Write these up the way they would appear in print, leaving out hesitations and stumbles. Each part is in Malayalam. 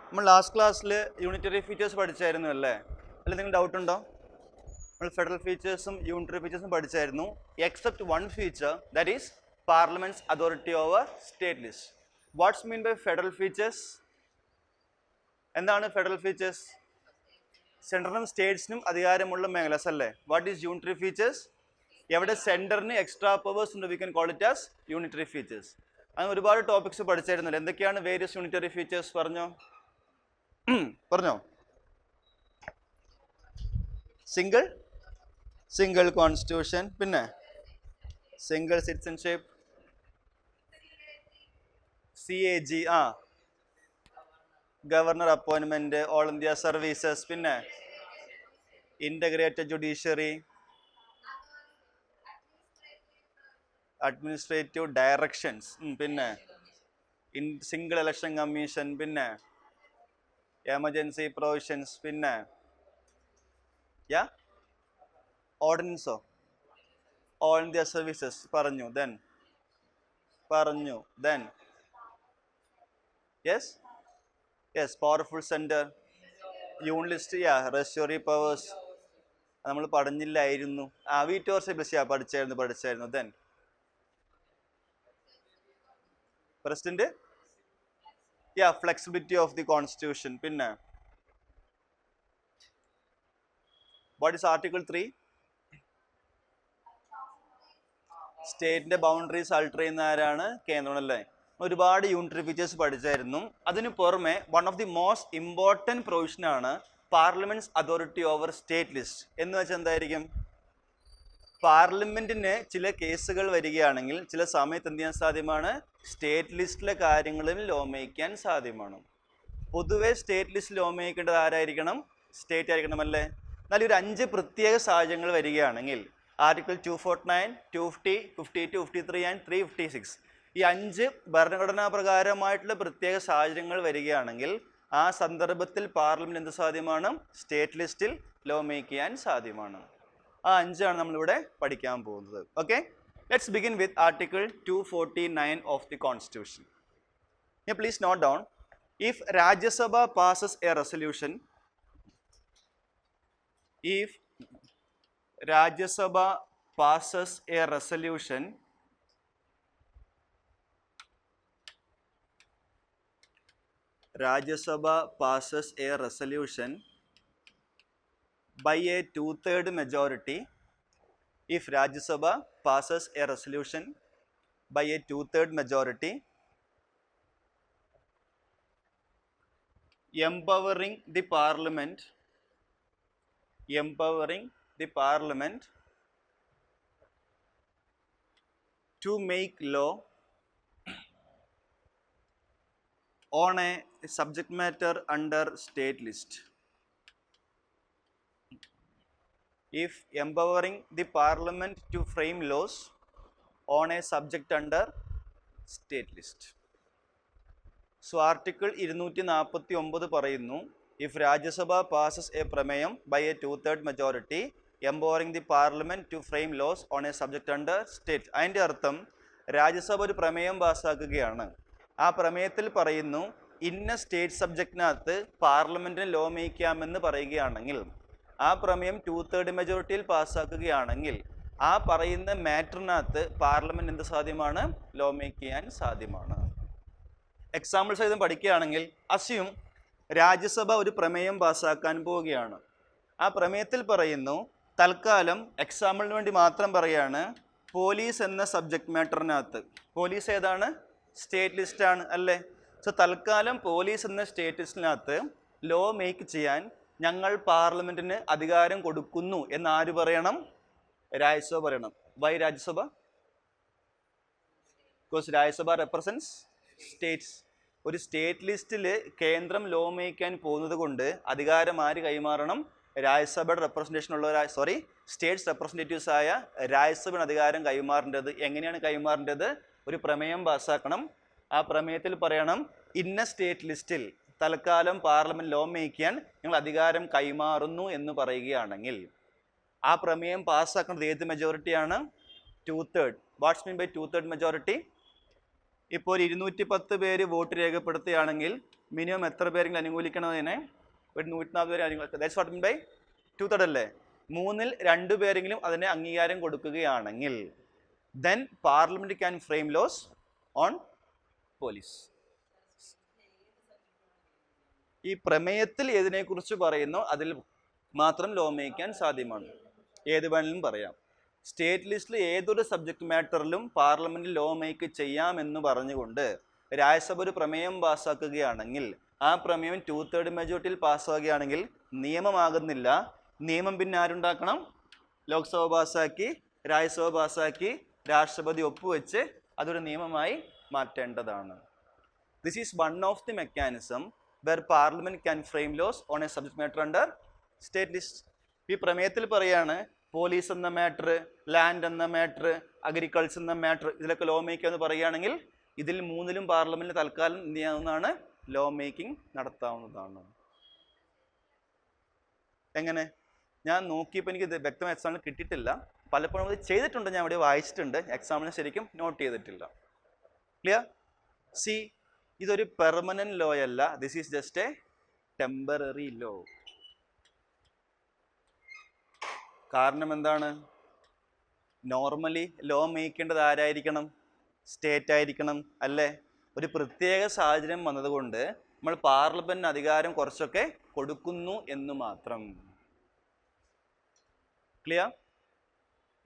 നമ്മൾ ലാസ്റ്റ് ക്ലാസ്സിൽ യൂണിറ്ററി ഫീച്ചേഴ്സ് പഠിച്ചായിരുന്നു അല്ലേ? അല്ല, നിങ്ങൾ ഡൗട്ട് ഉണ്ടോ? നമ്മൾ ഫെഡറൽ ഫീച്ചേഴ്സും യൂണിറ്ററി ഫീച്ചേഴ്സും പഠിച്ചായിരുന്നു, except one feature, that is parliament's authority over state list. What's mean by federal features? എന്താണ് ഫെഡറൽ ഫീച്ചേഴ്സ്? സെൻട്രലിനും സ്റ്റേറ്റ്സിനും അധികാരമുള്ള മേഖലസ് അല്ലേ? What is unitary features? എവിടെ സെൻറ്ററിന് എക്സ്ട്രാ പവേഴ്സ് ഉണ്ട്, we can call it as unitary features. അങ്ങനെ ഒരുപാട് ടോപ്പിക്സ് പഠിച്ചായിരുന്നല്ലോ. എന്തൊക്കെയാണ് വേരിയസ് യൂണിറ്ററി ഫീച്ചേഴ്സ്? പറഞ്ഞോ. സിംഗിൾ കോൺസ്റ്റിറ്റ്യൂഷൻ, പിന്നെ സിംഗിൾ സിറ്റിസൺഷിപ്പ്, CAG, ഗവർണർ അപ്പോയിൻമെന്റ്, ഓൾ ഇന്ത്യ സർവീസസ്, പിന്നെ ഇന്റഗ്രേറ്റഡ് ജുഡീഷ്യറി, അഡ്മിനിസ്ട്രേറ്റീവ് ഡയറക്ഷൻസ്, പിന്നെ സിംഗിൾ ഇലക്ഷൻ കമ്മീഷൻ, പിന്നെ എമർജൻസി പ്രൊവിഷൻസ്, പിന്നെ ഓർഡിനൻസോ, ഓൾ ഇന്ത്യ സർവീസസ് പറഞ്ഞു. ദെൻ യെസ് പവർഫുൾ സെന്റർ, യൂണിലിസ്റ്റ്, റെസ്റ്റോറി പവേഴ്സ് നമ്മൾ പഠിച്ചില്ലായിരുന്നു. വീറ്റോർസ് പഠിച്ചായിരുന്നു. Then president, flexibility of the constitution, പിന്നെ വാട്ട് ഈസ് ആർട്ടിക്കിൾ 3? സ്റ്റേറ്റിന്റെ ബൗണ്ടറീസ് ആൾട്ടർ ചെയ്യുന്ന ആരാണ്? കേന്ദ്രം അല്ലേ? ഒരുപാട് യൂണിറ്ററി ഫീച്ചേഴ്സ് പഠിച്ചായിരുന്നു. അതിന് പുറമെ one of the most important provision ആണ് parliament's authority over state list. എന്ന് വെച്ചാൽ എന്തായിരിക്കും? പാർലമെന്റിന് ചില കേസുകൾ വരികയാണെങ്കിൽ ചില സമയത്ത് എന്ത് ചെയ്യാൻ സാധ്യമാണ്? സ്റ്റേറ്റ് ലിസ്റ്റിലെ കാര്യങ്ങളിൽ ലോ മേക്കാൻ സാധ്യമാണ്. പൊതുവെ സ്റ്റേറ്റ് ലിസ്റ്റ് ലോ മേക്കേണ്ടത് ആരായിരിക്കണം? സ്റ്റേറ്റ് ആയിരിക്കണം അല്ലേ? എന്നാൽ ഒരു 5 പ്രത്യേക സാഹചര്യങ്ങൾ വരികയാണെങ്കിൽ ആർട്ടിക്കിൾ 249, 250, 52, 53 ആൻഡ് 356, ഈ 5 ഭരണഘടനാ പ്രകാരമായിട്ടുള്ള പ്രത്യേക സാഹചര്യങ്ങൾ വരികയാണെങ്കിൽ ആ സന്ദർഭത്തിൽ പാർലമെന്റ് എന്ത് സാധ്യമാണ്? സ്റ്റേറ്റ് ലിസ്റ്റിൽ ലോ മേക്ക് ചെയ്യാൻ സാധ്യമാണ്. ആ 5 ആണ് നമ്മളിവിടെ പഠിക്കാൻ പോകുന്നത്. Okay, let's begin with article 249 of the constitution. Please note down, if Rajya Sabha passes a resolution, if Rajya Sabha passes a resolution by a 2/3 majority, if Rajya Sabha passes a resolution by a 2/3 majority empowering the parliament to make law on a subject matter under state list. If empowering the parliament to frame laws on a subject under state list. So article 249 പറയുന്നു, if Rajya Sabha passes a പ്രമേയം by a 2/3 majority empowering the parliament to frame laws on a subject under state. അതിൻ്റെ അർത്ഥം രാജ്യസഭ ഒരു പ്രമേയം പാസ്സാക്കുകയാണ്. ആ പ്രമേയത്തിൽ പറയുന്നു ഇന്ന സ്റ്റേറ്റ് സബ്ജക്റ്റിനകത്ത് പാർലമെന്റിന് ലോ മേക്കാമെന്ന് പറയുകയാണെങ്കിൽ, ആ പ്രമേയം 2/3 മെജോറിറ്റിയിൽ പാസ്സാക്കുകയാണെങ്കിൽ ആ പറയുന്ന മാറ്ററിനകത്ത് പാർലമെന്റ് എന്ത് സാധ്യമാണ്? ലോ മേക്ക് ചെയ്യാൻ സാധ്യമാണ്. എക്സാമ്പിൾ സഹിതം പഠിക്കുകയാണെങ്കിൽ, അസ്യൂം രാജ്യസഭ ഒരു പ്രമേയം പാസ്സാക്കാൻ പോവുകയാണ്. ആ പ്രമേയത്തിൽ പറയുന്നു, തൽക്കാലം എക്സാമ്പിളിന് വേണ്ടി മാത്രം പറയാണ്, പോലീസ് എന്ന സബ്ജക്ട് മാറ്ററിനകത്ത്, പോലീസ് ഏതാണ്? സ്റ്റേറ്റ് ലിസ്റ്റാണ് അല്ലേ? സോ തൽക്കാലം പോലീസ് എന്ന സ്റ്റേറ്റ് ലിസ്റ്റിനകത്ത് ലോ മേക്ക് ചെയ്യാൻ ഞങ്ങൾ പാർലമെന്റിന് അധികാരം കൊടുക്കുന്നു എന്ന് ആര് പറയണം? രാജ്യസഭ പറയണം. Why Rajya Sabha? Because Rajya Sabha represents states. ഒരു സ്റ്റേറ്റ് ലിസ്റ്റിൽ കേന്ദ്രം ലോ മേക്കാൻ പോകുന്നത് കൊണ്ട് അധികാരം ആര് കൈമാറണം? രാജ്യസഭയുടെ റെപ്രസെൻറ്റേഷൻ ഉള്ള സ്റ്റേറ്റ്സ് റെപ്രസെൻറ്റേറ്റീവ്സ് ആയ രാജ്യസഭയുടെ അധികാരം കൈമാറേണ്ടത്. എങ്ങനെയാണ് കൈമാറേണ്ടത്? ഒരു പ്രമേയം പാസ്സാക്കണം. ആ പ്രമേയത്തിൽ പറയണം, ഇന്ന സ്റ്റേറ്റ് ലിസ്റ്റിൽ തൽക്കാലം പാർലമെന്റ് ലോ മേക്ക് ചെയ്യാൻ ഞങ്ങൾ അധികാരം കൈമാറുന്നു എന്ന് പറയുകയാണെങ്കിൽ ആ പ്രമേയം പാസ്സാക്കുന്നത് ഏത് മെജോറിറ്റിയാണ്? 2/3. What's mean by 2/3 majority? ഇപ്പോൾ ഒരു 210 പേര് വോട്ട് രേഖപ്പെടുത്തുകയാണെങ്കിൽ മിനിമം എത്ര പേരെങ്കിലും അനുകൂലിക്കണം അതിനെ? ഒരു 140 പേരെ അനുകൂലിക്കുക. ദാറ്റ്സ് വാട്ട് മീൻ ബൈ 2/3 അല്ലേ? 3/2 പേരെങ്കിലും അതിനെ അംഗീകാരം കൊടുക്കുകയാണെങ്കിൽ then parliament can frame laws on police. ഈ പ്രമേയത്തിൽ ഏതിനെക്കുറിച്ച് പറയുന്നോ അതിൽ മാത്രം ലോ മേക്കാൻ സാധ്യമാണ്. ഏത് വേണമെങ്കിലും പറയാം. സ്റ്റേറ്റ് ലിസ്റ്റിൽ ഏതൊരു സബ്ജക്ട് മാറ്ററിലും പാർലമെന്റിൽ ലോ മേക്ക് ചെയ്യാമെന്ന് പറഞ്ഞുകൊണ്ട് രാജ്യസഭ ഒരു പ്രമേയം പാസ്സാക്കുകയാണെങ്കിൽ ആ പ്രമേയം 2/3 മെജോറിറ്റിയിൽ പാസ്സാകുകയാണെങ്കിൽ നിയമമാകുന്നില്ല. നിയമം പിന്നെ ആരുണ്ടാക്കണം? ലോക്സഭ പാസ്സാക്കി, രാജ്യസഭ പാസ്സാക്കി, രാഷ്ട്രപതി ഒപ്പുവെച്ച് അതൊരു നിയമമായി മാറ്റേണ്ടതാണ്. This is one of the mechanism where parliament can frame laws on a subject matter under state list. ഈ പ്രമേയത്തിൽ പറയാണ് പോലീസ് എന്ന മാറ്റർ, ലാൻഡ് എന്ന മാറ്റർ, അഗ്രികൾച്ചർ എന്ന മാറ്റർ ഇതിലൊക്കെ ലോ മേക്കിംഗ് എന്ന് പറയുകയാണെങ്കിൽ ഇതിൽ 3ലും പാർലമെന്റിൽ തൽക്കാലം എന്ത് ചെയ്യാവുന്നതാണ്? ലോ മേക്കിംഗ് നടത്താവുന്നതാണ്. എങ്ങനെ? ഞാൻ നോക്കിയപ്പോൾ എനിക്ക് ഇത് വ്യക്തമായ എക്സാമ്പിൾ കിട്ടിയിട്ടില്ല. പലപ്പോഴും അത് ചെയ്തിട്ടുണ്ട്, ഞാൻ ഇവിടെ വായിച്ചിട്ടുണ്ട്, എക്സാമിന് ശരിക്കും നോട്ട് ചെയ്തിട്ടില്ല. ക്ലിയർ? സി, ഇതൊരു പെർമനന്റ് ലോ അല്ല. This is just a temporary law. കാരണം എന്താണ്? നോർമലി ലോ മേക്കേണ്ടത് ആരായിരിക്കണം? സ്റ്റേറ്റ് ആയിരിക്കണം അല്ലേ? ഒരു പ്രത്യേക സാഹചര്യം വന്നതുകൊണ്ട് നമ്മൾ പാർലമെന്റിന് അധികാരം കുറച്ചൊക്കെ കൊടുക്കുന്നു എന്ന് മാത്രം. ക്ലിയർ?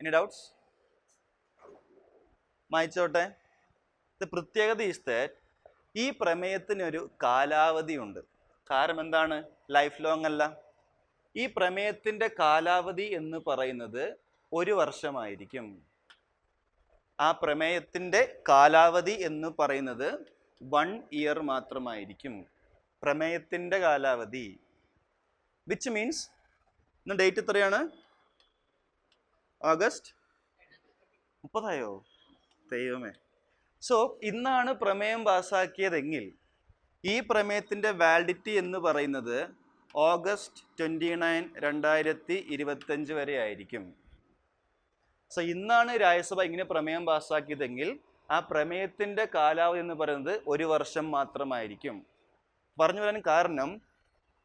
Any doubts? വായിച്ചോട്ടെ. ദ പ്രത്യേകത ഈസ് ദാറ്റ് ഈ പ്രമേയത്തിനൊരു കാലാവധി ഉണ്ട്. കാരണം എന്താണ്? ലൈഫ് ലോങ് അല്ല. ഈ പ്രമേയത്തിൻ്റെ കാലാവധി എന്ന് പറയുന്നത് 1 വർഷമായിരിക്കും. ആ പ്രമേയത്തിൻ്റെ കാലാവധി എന്ന് പറയുന്നത് 1 ഇയർ മാത്രമായിരിക്കും. പ്രമേയത്തിൻ്റെ കാലാവധി വിച്ച് മീൻസ് ഇന്ന് ഡേറ്റ് എത്രയാണ്? ഓഗസ്റ്റ് 30 ദൈവമേ. സോ ഇന്നാണ് പ്രമേയം പാസ്സാക്കിയതെങ്കിൽ ഈ പ്രമേയത്തിൻ്റെ വാലിഡിറ്റി എന്ന് പറയുന്നത് ഓഗസ്റ്റ് 29, 2025 വരെ ആയിരിക്കും. സോ ഇന്നാണ് രാജ്യസഭ ഇങ്ങനെ പ്രമേയം പാസ്സാക്കിയതെങ്കിൽ ആ പ്രമേയത്തിൻ്റെ കാലാവധി എന്ന് പറയുന്നത് 1 വർഷം മാത്രമായിരിക്കും. പറഞ്ഞു വരാൻ കാരണം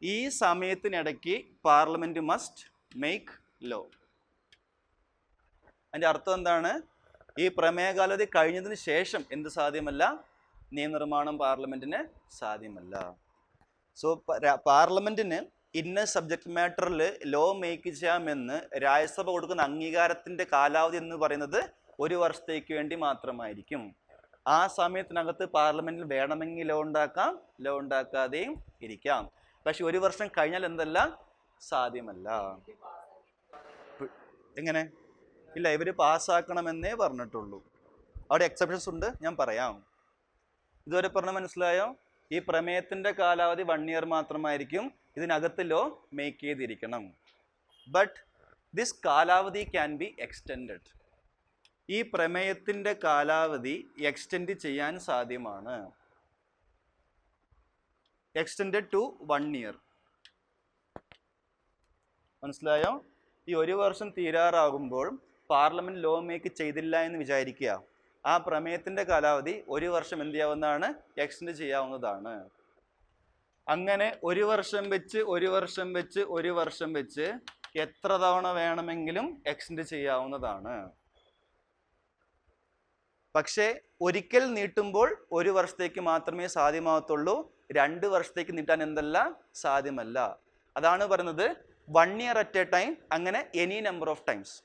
ഈ സമയത്തിനിടയ്ക്ക് പാർലമെൻറ്റ് മസ്റ്റ് മേക്ക് ലോ. അതിൻ്റെ അർത്ഥം എന്താണ്? ഈ പ്രമേയ കാലാവധി കഴിഞ്ഞതിന് ശേഷം എന്ത് സാധ്യമല്ല? നിയമനിർമ്മാണം പാർലമെന്റിന് സാധ്യമല്ല. സോ പാർലമെന്റിന് ഇന്ന സബ്ജക്ട് മാറ്ററിൽ ലോ മേക്ക് ചെയ്യാമെന്ന് രാജ്യസഭ കൊടുക്കുന്ന അംഗീകാരത്തിന്റെ കാലാവധി എന്ന് പറയുന്നത് 1 വർഷത്തേക്ക് വേണ്ടി മാത്രമായിരിക്കും. ആ സമയത്തിനകത്ത് പാർലമെന്റിൽ വേണമെങ്കിൽ ലോ ഉണ്ടാക്കാം, ലോ ഉണ്ടാക്കാതെയും ഇരിക്കാം. പക്ഷെ 1 വർഷം കഴിഞ്ഞാൽ എന്തല്ല? സാധ്യമല്ല. എങ്ങനെ? ഇല്ല, ഇവർ പാസ്സാക്കണമെന്നേ പറഞ്ഞിട്ടുള്ളൂ. അവിടെ എക്സെപ്ഷൻസ് ഉണ്ട്, ഞാൻ പറയാം. ഇതുവരെ പറഞ്ഞ മനസ്സിലായോ? ഈ പ്രമേയത്തിൻ്റെ കാലാവധി 1 ഇയർ മാത്രമായിരിക്കും. ഇതിനകത്ത് ലോ മേക്ക് ചെയ്തിരിക്കണം. ബട്ട് ദിസ് കാലാവധി ക്യാൻ ബി എക്സ്റ്റെൻഡഡ്. ഈ പ്രമേയത്തിൻ്റെ കാലാവധി എക്സ്റ്റെൻഡ് ചെയ്യാൻ സാധ്യമാണ്. Extended to 1 year. മനസ്സിലായോ? ഈ 1 വർഷം തീരാറാകുമ്പോൾ പാർലമെന്റ് ലോ മേക്ക് ചെയ്തില്ല എന്ന് വിചാരിക്കുക. ആ പ്രമേയത്തിൻ്റെ കാലാവധി 1 വർഷം എന്ത് ചെയ്യാവുന്നതാണ്? എക്സ്റ്റെൻഡ് ചെയ്യാവുന്നതാണ്. അങ്ങനെ 1 വർഷം വെച്ച് 1 വർഷം വെച്ച് 1 വർഷം വെച്ച് എത്ര തവണ വേണമെങ്കിലും എക്സ്റ്റെൻഡ് ചെയ്യാവുന്നതാണ്. പക്ഷേ ഒരിക്കൽ നീട്ടുമ്പോൾ 1 വർഷത്തേക്ക് മാത്രമേ സാധ്യമാകത്തുള്ളൂ. 2 വർഷത്തേക്ക് നീട്ടാൻ എന്തല്ല? സാധ്യമല്ല. അതാണ് പറയുന്നത് 1 ഇയർ അറ്റ് എ ടൈം, അങ്ങനെ any number of times.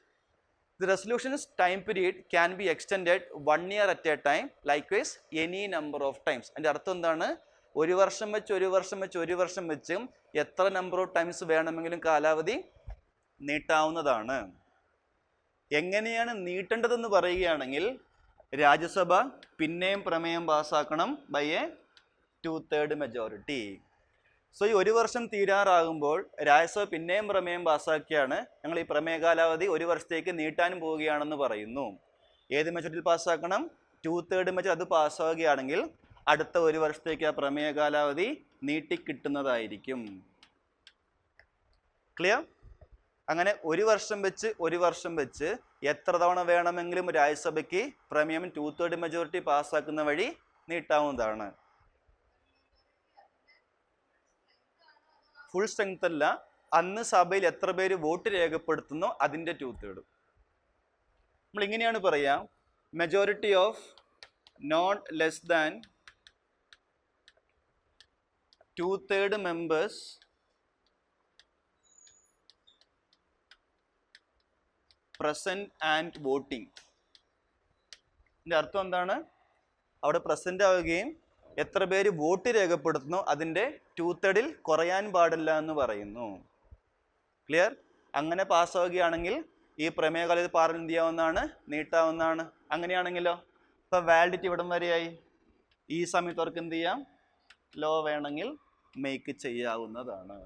The resolution's time period can be extended 1 year at a time, likewise any number of times. അതിൻ്റെ അർത്ഥം എന്താണ്? 1 വർഷം വെച്ച് 1 വർഷം വെച്ച് 1 വർഷം വെച്ച് എത്ര നമ്പർ ഓഫ് ടൈംസ് വേണമെങ്കിലും കാലാവധി നീട്ടാവുന്നതാണ്. എങ്ങനെയാണ് നീട്ടേണ്ടതെന്ന് പറയുകയാണെങ്കിൽ രാജ്യസഭ പിന്നെയും പ്രമേയം പാസ്സാക്കണം ബൈ എ 2/3 മെജോറിറ്റി. സോ ഈ 1 വർഷം തീരാറാകുമ്പോൾ രാജ്യസഭ പിന്നെയും പ്രമേയം പാസ്സാക്കിയാണ് ഞങ്ങൾ ഈ പ്രമേയ കാലാവധി 1 വർഷത്തേക്ക് നീട്ടാനും പോവുകയാണെന്ന് പറയുന്നു. ഏത് മെജോറിറ്റിയിൽ പാസ്സാക്കണം? 2/3 മെജോറിറ്റി. അത് പാസ്സാവുകയാണെങ്കിൽ അടുത്ത 1 വർഷത്തേക്ക് ആ പ്രമേയ കാലാവധി നീട്ടിക്കിട്ടുന്നതായിരിക്കും. ക്ലിയർ? അങ്ങനെ 1 വർഷം വെച്ച് 1 വർഷം വെച്ച് എത്ര തവണ വേണമെങ്കിലും രാജ്യസഭയ്ക്ക് പ്രമേയം 2/3 മെജോറിറ്റി പാസ്സാക്കുന്ന വഴി നീട്ടാവുന്നതാണ്. ഫുൾ സ്ട്രെങ്ത് അല്ല, അന്ന് സഭയിൽ എത്ര പേര് വോട്ട് രേഖപ്പെടുത്തുന്നോ അതിൻ്റെ 2/3. നമ്മൾ ഇങ്ങനെയാണ് പറയാ, majority of not less than 2/3 members present and voting. ഇതിൻ്റെ അർത്ഥം എന്താണ്? അവിടെ പ്രസന്റ് ആവുകയും എത്ര പേര് വോട്ട് രേഖപ്പെടുത്തുന്നു അതിൻ്റെ 2/3 കുറയാൻ പാടില്ല എന്ന് പറയുന്നു. ക്ലിയർ? അങ്ങനെ പാസ്സാവുകയാണെങ്കിൽ ഈ പ്രമേയകാലത്ത് പാർലമെന്റ് എന്ത് ചെയ്യാവുന്നതാണ്? നീട്ടാവുന്നതാണ്. അങ്ങനെയാണെങ്കിലോ ഇപ്പൊ വാലിഡിറ്റി ഇവിടം വരെയായി. ഈ സമയത്ത് അവർക്ക് എന്ത് ചെയ്യാം? ലോ വേണമെങ്കിൽ മേക്ക് ചെയ്യാവുന്നതാണ്.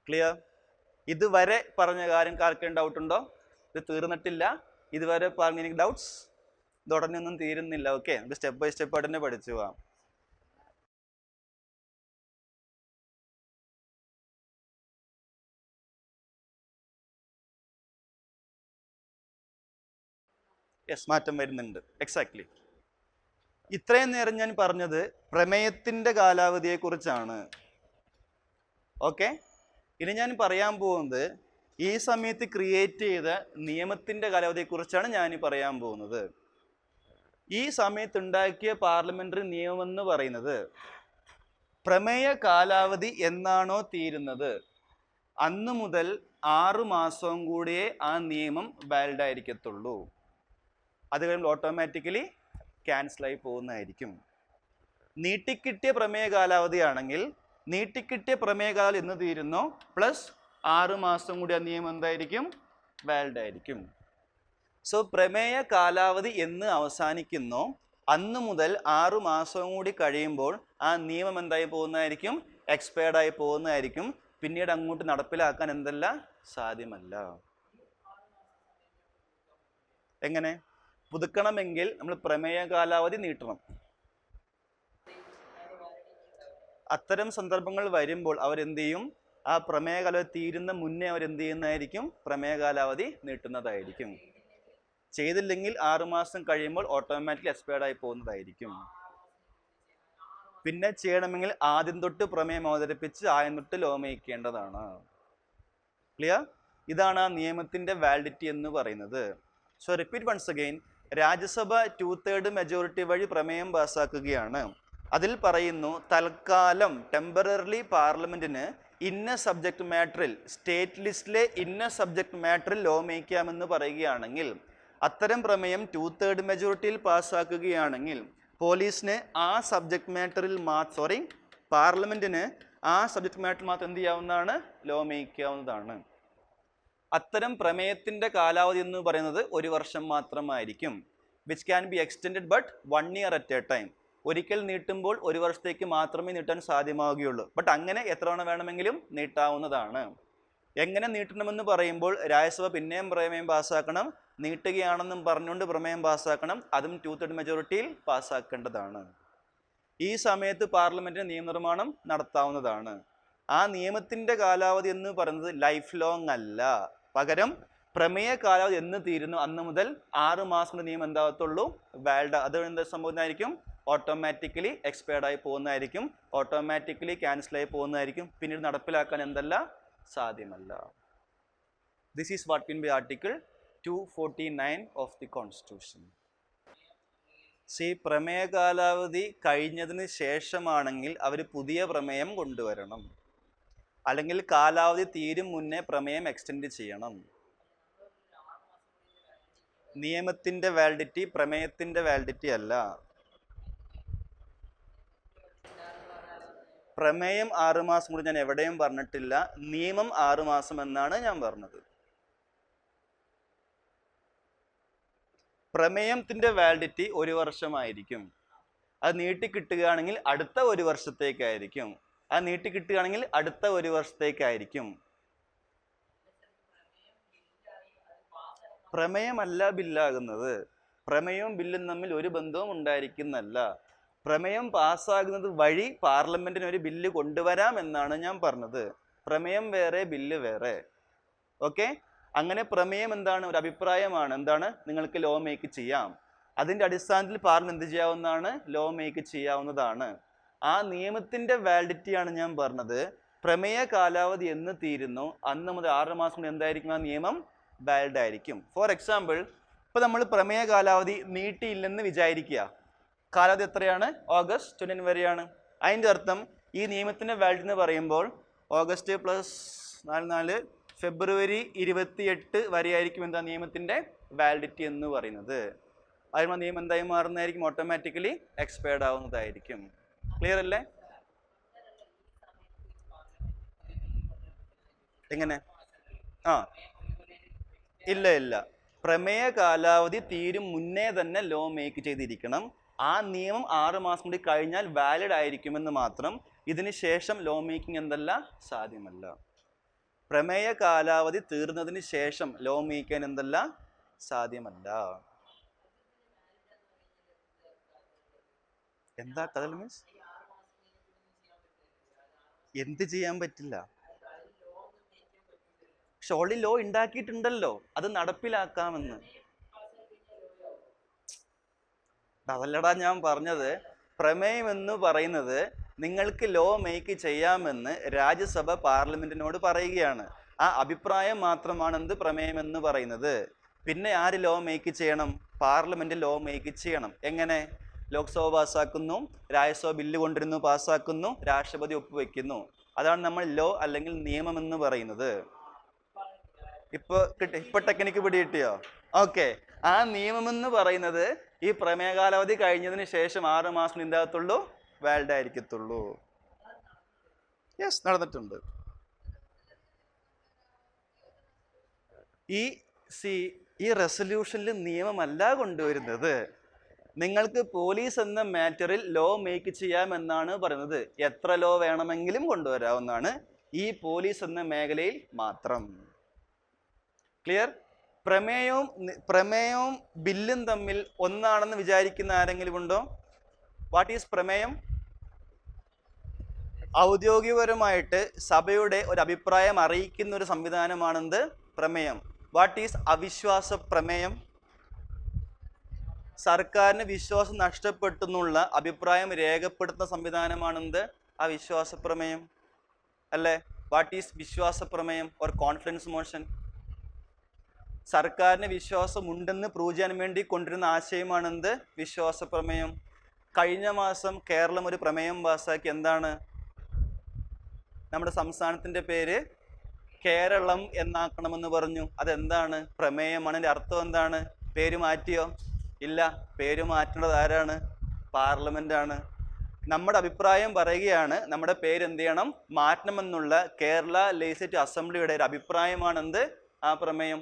ക്ലിയർ? ഇതുവരെ പറഞ്ഞ കാര്യം ആർക്കും ഡൗട്ട് ഉണ്ടോ? ഇത് തീർന്നിട്ടില്ല. ഇതുവരെ പറഞ്ഞ എനിക്ക് ഡൗട്ട്സ് ഇത് ഉടനെയൊന്നും തീരുന്നില്ല. ഓക്കെ, നമുക്ക് സ്റ്റെപ്പ് ബൈ സ്റ്റെപ്പ് ഉടനെ പഠിച്ചു പോവാം. യെസ്, മാറ്റം വരുന്നുണ്ട്. എക്സാക്ട്ലി. ഇത്രയും നേരം ഞാൻ പറഞ്ഞത് പ്രമേയത്തിന്റെ കാലാവധിയെ കുറിച്ചാണ്. ഓക്കെ, ഇനി ഞാൻ പറയാൻ പോകുന്നത് ഈ സമയത്ത് ക്രിയേറ്റ് ചെയ്ത നിയമത്തിന്റെ കാലാവധിയെ കുറിച്ചാണ് ഞാൻ പറയാൻ പോകുന്നത്. ഈ സമയത്ത് ഉണ്ടാക്കിയ പാർലമെന്ററി നിയമം എന്ന് പറയുന്നത് പ്രമേയ കാലാവധി എന്നാണോ തീരുന്നത് അന്ന് മുതൽ 6 മാസവും കൂടിയേ ആ നിയമം വാലിഡ് ആയിരിക്കത്തുള്ളൂ. അത് കഴിയുമ്പോൾ ഓട്ടോമാറ്റിക്കലി ക്യാൻസലായി പോകുന്നതായിരിക്കും. നീട്ടിക്കിട്ടിയ പ്രമേയ കാലാവധിയാണെങ്കിൽ നീട്ടിക്കിട്ടിയ പ്രമേയ കാലാവധി എന്ന് തീരുന്നോ പ്ലസ് 6 മാസം കൂടി ആ നിയമം എന്തായിരിക്കും? വാലിഡ് ആയിരിക്കും. സോ പ്രമേയ കാലാവധി എന്ന് അവസാനിക്കുന്നോ അന്ന് മുതൽ 6 മാസവും കൂടി കഴിയുമ്പോൾ ആ നിയമം എന്തായി പോകുന്നതായിരിക്കും? എക്സ്പയർഡ് ആയി പോകുന്നതായിരിക്കും. പിന്നീട് അങ്ങോട്ട് നടപ്പിലാക്കാൻ എന്തല്ല സാധ്യമല്ല. എങ്ങനെ പുതുക്കണമെങ്കിൽ നമ്മൾ പ്രമേയ കാലാവധി നീട്ടണം. അത്തരം സന്ദർഭങ്ങൾ വരുമ്പോൾ അവരെന്ത് ചെയ്യും? ആ പ്രമേയ കാലാവധി തീരുന്ന മുന്നേ അവരെന്ത് ചെയ്യുന്നതായിരിക്കും? പ്രമേയ കാലാവധി നീട്ടുന്നതായിരിക്കും. ചെയ്തില്ലെങ്കിൽ 6 മാസം കഴിയുമ്പോൾ ഓട്ടോമാറ്റിക്കലി എക്സ്പയർഡ് ആയി പോകുന്നതായിരിക്കും. പിന്നെ ചെയ്യണമെങ്കിൽ ആദ്യം തൊട്ട് പ്രമേയം അവതരിപ്പിച്ച് ആദ്യം തൊട്ട് ലോ മേക്കേണ്ടതാണ്. ക്ലിയർ? ഇതാണ് ആ നിയമത്തിന്റെ വാലിഡിറ്റി എന്ന് പറയുന്നത്. So repeat once again, Rajya Sabha 2/3 majority വഴി പ്രമേയം പാസ്സാക്കുകയാണ്. അതിൽ പറയുന്നു തൽക്കാലം ടെമ്പററിലി പാർലമെന്റിന് ഇന്ന സബ്ജക്ട് മാറ്ററിൽ സ്റ്റേറ്റ് ലിസ്റ്റിലെ ഇന്ന സബ്ജക്ട് മാറ്ററിൽ ലോ മേക്കാമെന്ന് പറയുകയാണെങ്കിൽ അത്തരം പ്രമേയം 2/3 മെജോറിറ്റിയിൽ പാസ്സാക്കുകയാണെങ്കിൽ പോലീസിന് ആ സബ്ജക്ട് മാറ്ററിൽ പാർലമെന്റിന് ആ സബ്ജക്ട് മാറ്റർ മാത്രം എന്ത് ചെയ്യാവുന്നതാണ്? ലോ മേക്കാവുന്നതാണ്. അത്തരം പ്രമേയത്തിന്റെ കാലാവധി എന്ന് പറയുന്നത് 1 വർഷം മാത്രമായിരിക്കും. Which can be extended but 1 year at A time. ഒരിക്കൽ നീട്ടുമ്പോൾ 1 വർഷത്തേക്ക് മാത്രമേ നീട്ടാൻ സാധ്യമാവുകയുള്ളൂ. ബട്ട് അങ്ങനെ എത്ര തവണ വേണമെങ്കിലും നീട്ടാവുന്നതാണ്. എങ്ങനെ നീട്ടണമെന്ന് പറയുമ്പോൾ രാജ്യസഭ പിന്നെയും പ്രമേയം പാസ്സാക്കണം. നീട്ടുകയാണെന്നും പറഞ്ഞുകൊണ്ട് പ്രമേയം പാസ്സാക്കണം. അതും 2/3 മെജോറിറ്റിയിൽ പാസ്സാക്കേണ്ടതാണ്. ഈ സമയത്ത് പാർലമെന്റിന് നിയമനിർമ്മാണം നടത്താവുന്നതാണ്. ആ നിയമത്തിന്റെ കാലാവധി എന്ന് പറയുന്നത് ലൈഫ് ലോങ് അല്ല. പകരം പ്രമേയ കാലാവധി എന്ന് തീരുന്നു അന്ന് മുതൽ 6 മാസം നിയമം എന്താകത്തുള്ളൂ? വാലിഡ്. അത് എന്താ സംഭവിക്കുന്നതായിരിക്കും? ഓട്ടോമാറ്റിക്കലി എക്സ്പയർഡ് ആയി പോകുന്നതായിരിക്കും. ഓട്ടോമാറ്റിക്കലി ക്യാൻസൽ ആയി പോകുന്നതായിരിക്കും. പിന്നീട് നടപ്പിലാക്കാൻ എന്തല്ല സാധ്യമല്ല. This is what mean by article 249 of the constitution. പ്രമേയ കാലാവധി കഴിഞ്ഞതിന് ശേഷമാണെങ്കിൽ അവർ പുതിയ പ്രമേയം കൊണ്ടുവരണം. അല്ലെങ്കിൽ കാലാവധി തീരും മുന്നേ പ്രമേയം എക്സ്റ്റെൻഡ് ചെയ്യണം. നിയമത്തിന്റെ വാലിഡിറ്റി പ്രമേയത്തിന്റെ വാലിഡിറ്റി അല്ല. പ്രമേയം 6 മാസം കൂടി ഞാൻ എവിടെയും പറഞ്ഞിട്ടില്ല. നിയമം 6 മാസം എന്നാണ് ഞാൻ പറഞ്ഞത്. പ്രമേയത്തിന്റെ വാലിഡിറ്റി 1 വർഷമായിരിക്കും. അത് നീട്ടിക്കിട്ടുകയാണെങ്കിൽ അടുത്ത 1 വർഷത്തേക്കായിരിക്കും. അത് നീട്ടിക്കിട്ടുകയാണെങ്കിൽ അടുത്ത 1 വർഷത്തേക്കായിരിക്കും. പ്രമേയമല്ല ബില്ലാകുന്നത്. പ്രമേയവും ബില്ലും തമ്മിൽ ഒരു ബന്ധവും ഉണ്ടായിരിക്കുന്നല്ല. പ്രമേയം പാസ്സാകുന്നത് വഴി പാർലമെന്റിന് ഒരു ബില്ല് കൊണ്ടുവരാം എന്നാണ് ഞാൻ പറഞ്ഞത്. പ്രമേയം വേറെ, ബില്ല് വേറെ. ഓക്കെ, അങ്ങനെ പ്രമേയം എന്താണ്? ഒരു അഭിപ്രായമാണ്. എന്താണ്? നിങ്ങൾക്ക് ലോ മേക്ക് ചെയ്യാം. അതിൻ്റെ അടിസ്ഥാനത്തിൽ പാർലമെന്റ് എന്ത് ചെയ്യാവുന്നതാണ്? ലോ മേക്ക് ചെയ്യാവുന്നതാണ്. ആ നിയമത്തിന്റെ വാലിഡിറ്റിയാണ് ഞാൻ പറഞ്ഞത്. പ്രമേയ കാലാവധി എന്ന് തീരുന്നു അന്ന് മുതൽ 6 മാസം കൊണ്ട് എന്തായിരിക്കും? ആ നിയമം വാലിഡ് ആയിരിക്കും. ഫോർ എക്സാമ്പിൾ, ഇപ്പൊ നമ്മൾ പ്രമേയ കാലാവധി നീട്ടിയില്ലെന്ന് വിചാരിക്കുക. കാലാവധി എത്രയാണ്? ഓഗസ്റ്റ് 29 വരെയാണ്. അതിൻ്റെ അർത്ഥം ഈ നിയമത്തിന്റെ വാലിഡിറ്റി എന്ന് പറയുമ്പോൾ ഓഗസ്റ്റ് പ്ലസ് 4 ഫെബ്രുവരി 28 വരെയായിരിക്കും എന്താ നിയമത്തിന്റെ വാലിഡിറ്റി എന്ന് പറയുന്നത്. അതിന് നിയമം എന്തായി മാറുന്നതായിരിക്കും? ഓട്ടോമാറ്റിക്കലി എക്സ്പയർഡ് ആവുന്നതായിരിക്കും. ക്ലിയർ അല്ലേ? എങ്ങനെ? ആ ഇല്ല, പ്രമേയ കാലാവധി തീരും മുന്നേ തന്നെ ലോ മേക്ക് ചെയ്തിരിക്കണം. ആ നിയമം 6 മാസം കൂടി കഴിഞ്ഞാൽ വാലിഡ് ആയിരിക്കുമെന്ന് മാത്രം. ഇതിന് ശേഷം ലോ മേക്കിംഗ് എന്തല്ല? സാധ്യമല്ല. പ്രമേയ കാലാവധി തീർന്നതിന് ശേഷം ലോ മേക്കാൻ എന്തല്ല? സാധ്യമല്ല. എന്താ കഥ മീൻസ്? എന്ത് ചെയ്യാൻ പറ്റില്ല? പക്ഷെ ഓൾറെഡി ലോ ഉണ്ടാക്കിയിട്ടുണ്ടല്ലോ, അത് നടപ്പിലാക്കാമെന്ന്. അതല്ലടാ ഞാൻ പറഞ്ഞത്. പ്രമേയം എന്ന് പറയുന്നത് നിങ്ങൾക്ക് ലോ മേക്ക് ചെയ്യാമെന്ന് രാജ്യസഭ പാർലമെന്റിനോട് പറയുകയാണ്. ആ അഭിപ്രായം മാത്രമാണ് എന്ത്? പ്രമേയം എന്ന് പറയുന്നത്. പിന്നെ ആര് ലോ മേക്ക് ചെയ്യണം? പാർലമെന്റ് ലോ മേക്ക് ചെയ്യണം. എങ്ങനെ? ലോക്സഭ പാസ്സാക്കുന്നു, രാജ്യസഭ ബില്ല് കൊണ്ടിരുന്നു പാസ്സാക്കുന്നു, രാഷ്ട്രപതി ഒപ്പുവെക്കുന്നു. അതാണ് നമ്മൾ ലോ അല്ലെങ്കിൽ നിയമം എന്ന് പറയുന്നത്. ഇപ്പൊ ടെക്നിക്ക് പിടികിട്ടിയോ? ഓക്കെ. ആ നിയമം എന്ന് പറയുന്നത് ഈ പ്രമേയ കാലാവധി കഴിഞ്ഞതിന് ശേഷം 6 മാസം എന്താകത്തുള്ളൂ? വാലിഡ് ആയിരിക്കത്തുള്ളൂ. യെസ്, നടന്നിട്ടുണ്ട്. ഈ റെസൊല്യൂഷനിൽ നിയമമല്ല കൊണ്ടുവരുന്നത്. നിങ്ങൾക്ക് പോലീസ് എന്ന മാറ്ററിൽ ലോ മേക്ക് ചെയ്യാമെന്നാണ് പറയുന്നത്. എത്ര ലോ വേണമെങ്കിലും കൊണ്ടുവരാവുന്നതാണ്, ഈ പോലീസ് എന്ന മേഖലയിൽ മാത്രം. ക്ലിയർ? പ്രമേയവും ബില്ലും തമ്മിൽ ഒന്നാണെന്ന് വിചാരിക്കുന്ന ആരെങ്കിലും ഉണ്ടോ? വാട്ട് ഈസ് പ്രമേയം? ഔദ്യോഗികപരമായിട്ട് സഭയുടെ ഒരു അഭിപ്രായം അറിയിക്കുന്ന ഒരു സംവിധാനമാണെന്ത്? പ്രമേയം. വാട്ട് ഈസ് അവിശ്വാസ പ്രമേയം? സർക്കാരിന് വിശ്വാസം നഷ്ടപ്പെട്ടെന്നുള്ള അഭിപ്രായം രേഖപ്പെടുത്തുന്ന സംവിധാനമാണെന്ത്? അവിശ്വാസ പ്രമേയം അല്ലേ? വാട്ട് ഈസ് വിശ്വാസ പ്രമേയം ഓർ കോൺഫിഡൻസ് മോഷൻ? സർക്കാരിന് വിശ്വാസമുണ്ടെന്ന് പ്രൂവ് ചെയ്യാൻ വേണ്ടി കൊണ്ടുവരുന്ന ആശയമാണെന്ത്? വിശ്വാസ പ്രമേയം. കഴിഞ്ഞ മാസം കേരളം ഒരു പ്രമേയം പാസ്സാക്കി. എന്താണ്? നമ്മുടെ സംസ്ഥാനത്തിന്റെ പേര് കേരളം എന്നാക്കണമെന്ന് പറഞ്ഞു. അതെന്താണ്? പ്രമേയമാണ്. അതിൻ്റെ അർത്ഥം എന്താണ്? പേര് മാറ്റിയോ? ഇല്ല. പേര് മാറ്റേണ്ടത് ആരാണ്? പാർലമെന്റ് ആണ്. നമ്മുടെ അഭിപ്രായം പറയുകയാണ്, നമ്മുടെ പേര് എന്ത് ചെയ്യണം? മാറ്റണമെന്നുള്ള കേരള ലെജിസ്ലേറ്റീവ് അസംബ്ലിയുടെ ഒരു അഭിപ്രായമാണെന്ത്? ആ പ്രമേയം.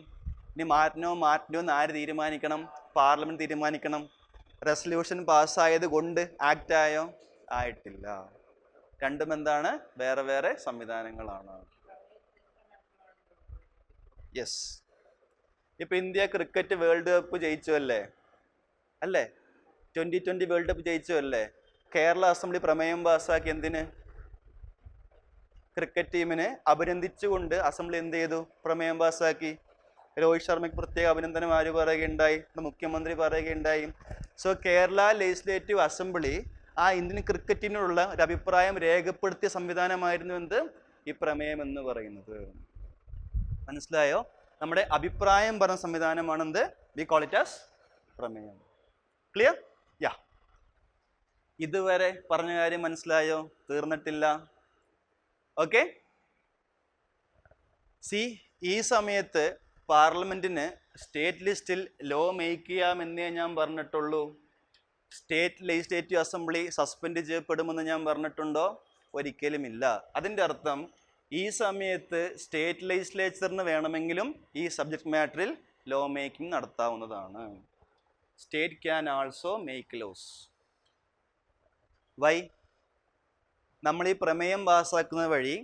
ഇനി മാറ്റണോ എന്ന് ആര് തീരുമാനിക്കണം? പാർലമെന്റ് തീരുമാനിക്കണം. റെസൊല്യൂഷൻ പാസ്സായത് കൊണ്ട് ആക്ട് ആയോ? ആയിട്ടില്ല. രണ്ടും എന്താണ്? വേറെ വേറെ സംവിധാനങ്ങളാണ്. യെസ്. ഇപ്പൊ ഇന്ത്യ ക്രിക്കറ്റ് വേൾഡ് കപ്പ് ജയിച്ചു അല്ലേ? 2020 വേൾഡ് കപ്പ് ജയിച്ചു അല്ലേ? കേരള അസംബ്ലി പ്രമേയം പാസ്സാക്കി. എന്തിന്? ക്രിക്കറ്റ് ടീമിനെ അഭിനന്ദിച്ചുകൊണ്ട് അസംബ്ലി എന്ത് ചെയ്തു? പ്രമേയം പാസ്സാക്കി. രോഹിത് ശർമ്മയ്ക്ക് പ്രത്യേക അഭിനന്ദനം ആര് പറയുകയുണ്ടായി? മുഖ്യമന്ത്രി പറയുകയുണ്ടായി. സോ കേരള ലെജിസ്ലേറ്റീവ് അസംബ്ലി ആ ഇന്ത്യൻ ക്രിക്കറ്റിനുള്ള ഒരു അഭിപ്രായം രേഖപ്പെടുത്തിയ സംവിധാനമായിരുന്നു എന്ത്? ഈ പ്രമേയം എന്ന് പറയുന്നത്. മനസ്സിലായോ? നമ്മുടെ അഭിപ്രായം പറഞ്ഞ സംവിധാനമാണെന്ത്? വി കോൾ ഇറ്റ് ആസ് പ്രമേയം. ക്ലിയർ? യാ. ഇതുവരെ പറഞ്ഞ കാര്യം മനസ്സിലായോ? തീർന്നിട്ടില്ല. ഓക്കെ. ഈ സമയത്ത് പാർലമെന്റിന് സ്റ്റേറ്റ് ലിസ്റ്റിൽ ലോ മേക്ക് ചെയ്യാമെന്നേ ഞാൻ പറഞ്ഞിട്ടുള്ളൂ. സ്റ്റേറ്റ് ലെജിസ്ലേറ്റീവ് അസംബ്ലി സസ്പെൻഡ് ചെയ്യപ്പെടുമെന്ന് ഞാൻ പറഞ്ഞിട്ടുണ്ടോ? ഒരിക്കലുമില്ല. അതിൻ്റെ അർത്ഥം ഈ സമയത്ത് സ്റ്റേറ്റ് ലെജിസ്ലേച്ചറിന് വേണമെങ്കിലും ഈ സബ്ജക്ട് മാറ്ററിൽ ലോ മേക്കിംഗ് നടത്താവുന്നതാണ്. State can also make laws. Why? നമ്മൾ ഈ പ്രമേയം പാസ്സാക്കുന്ന വഴി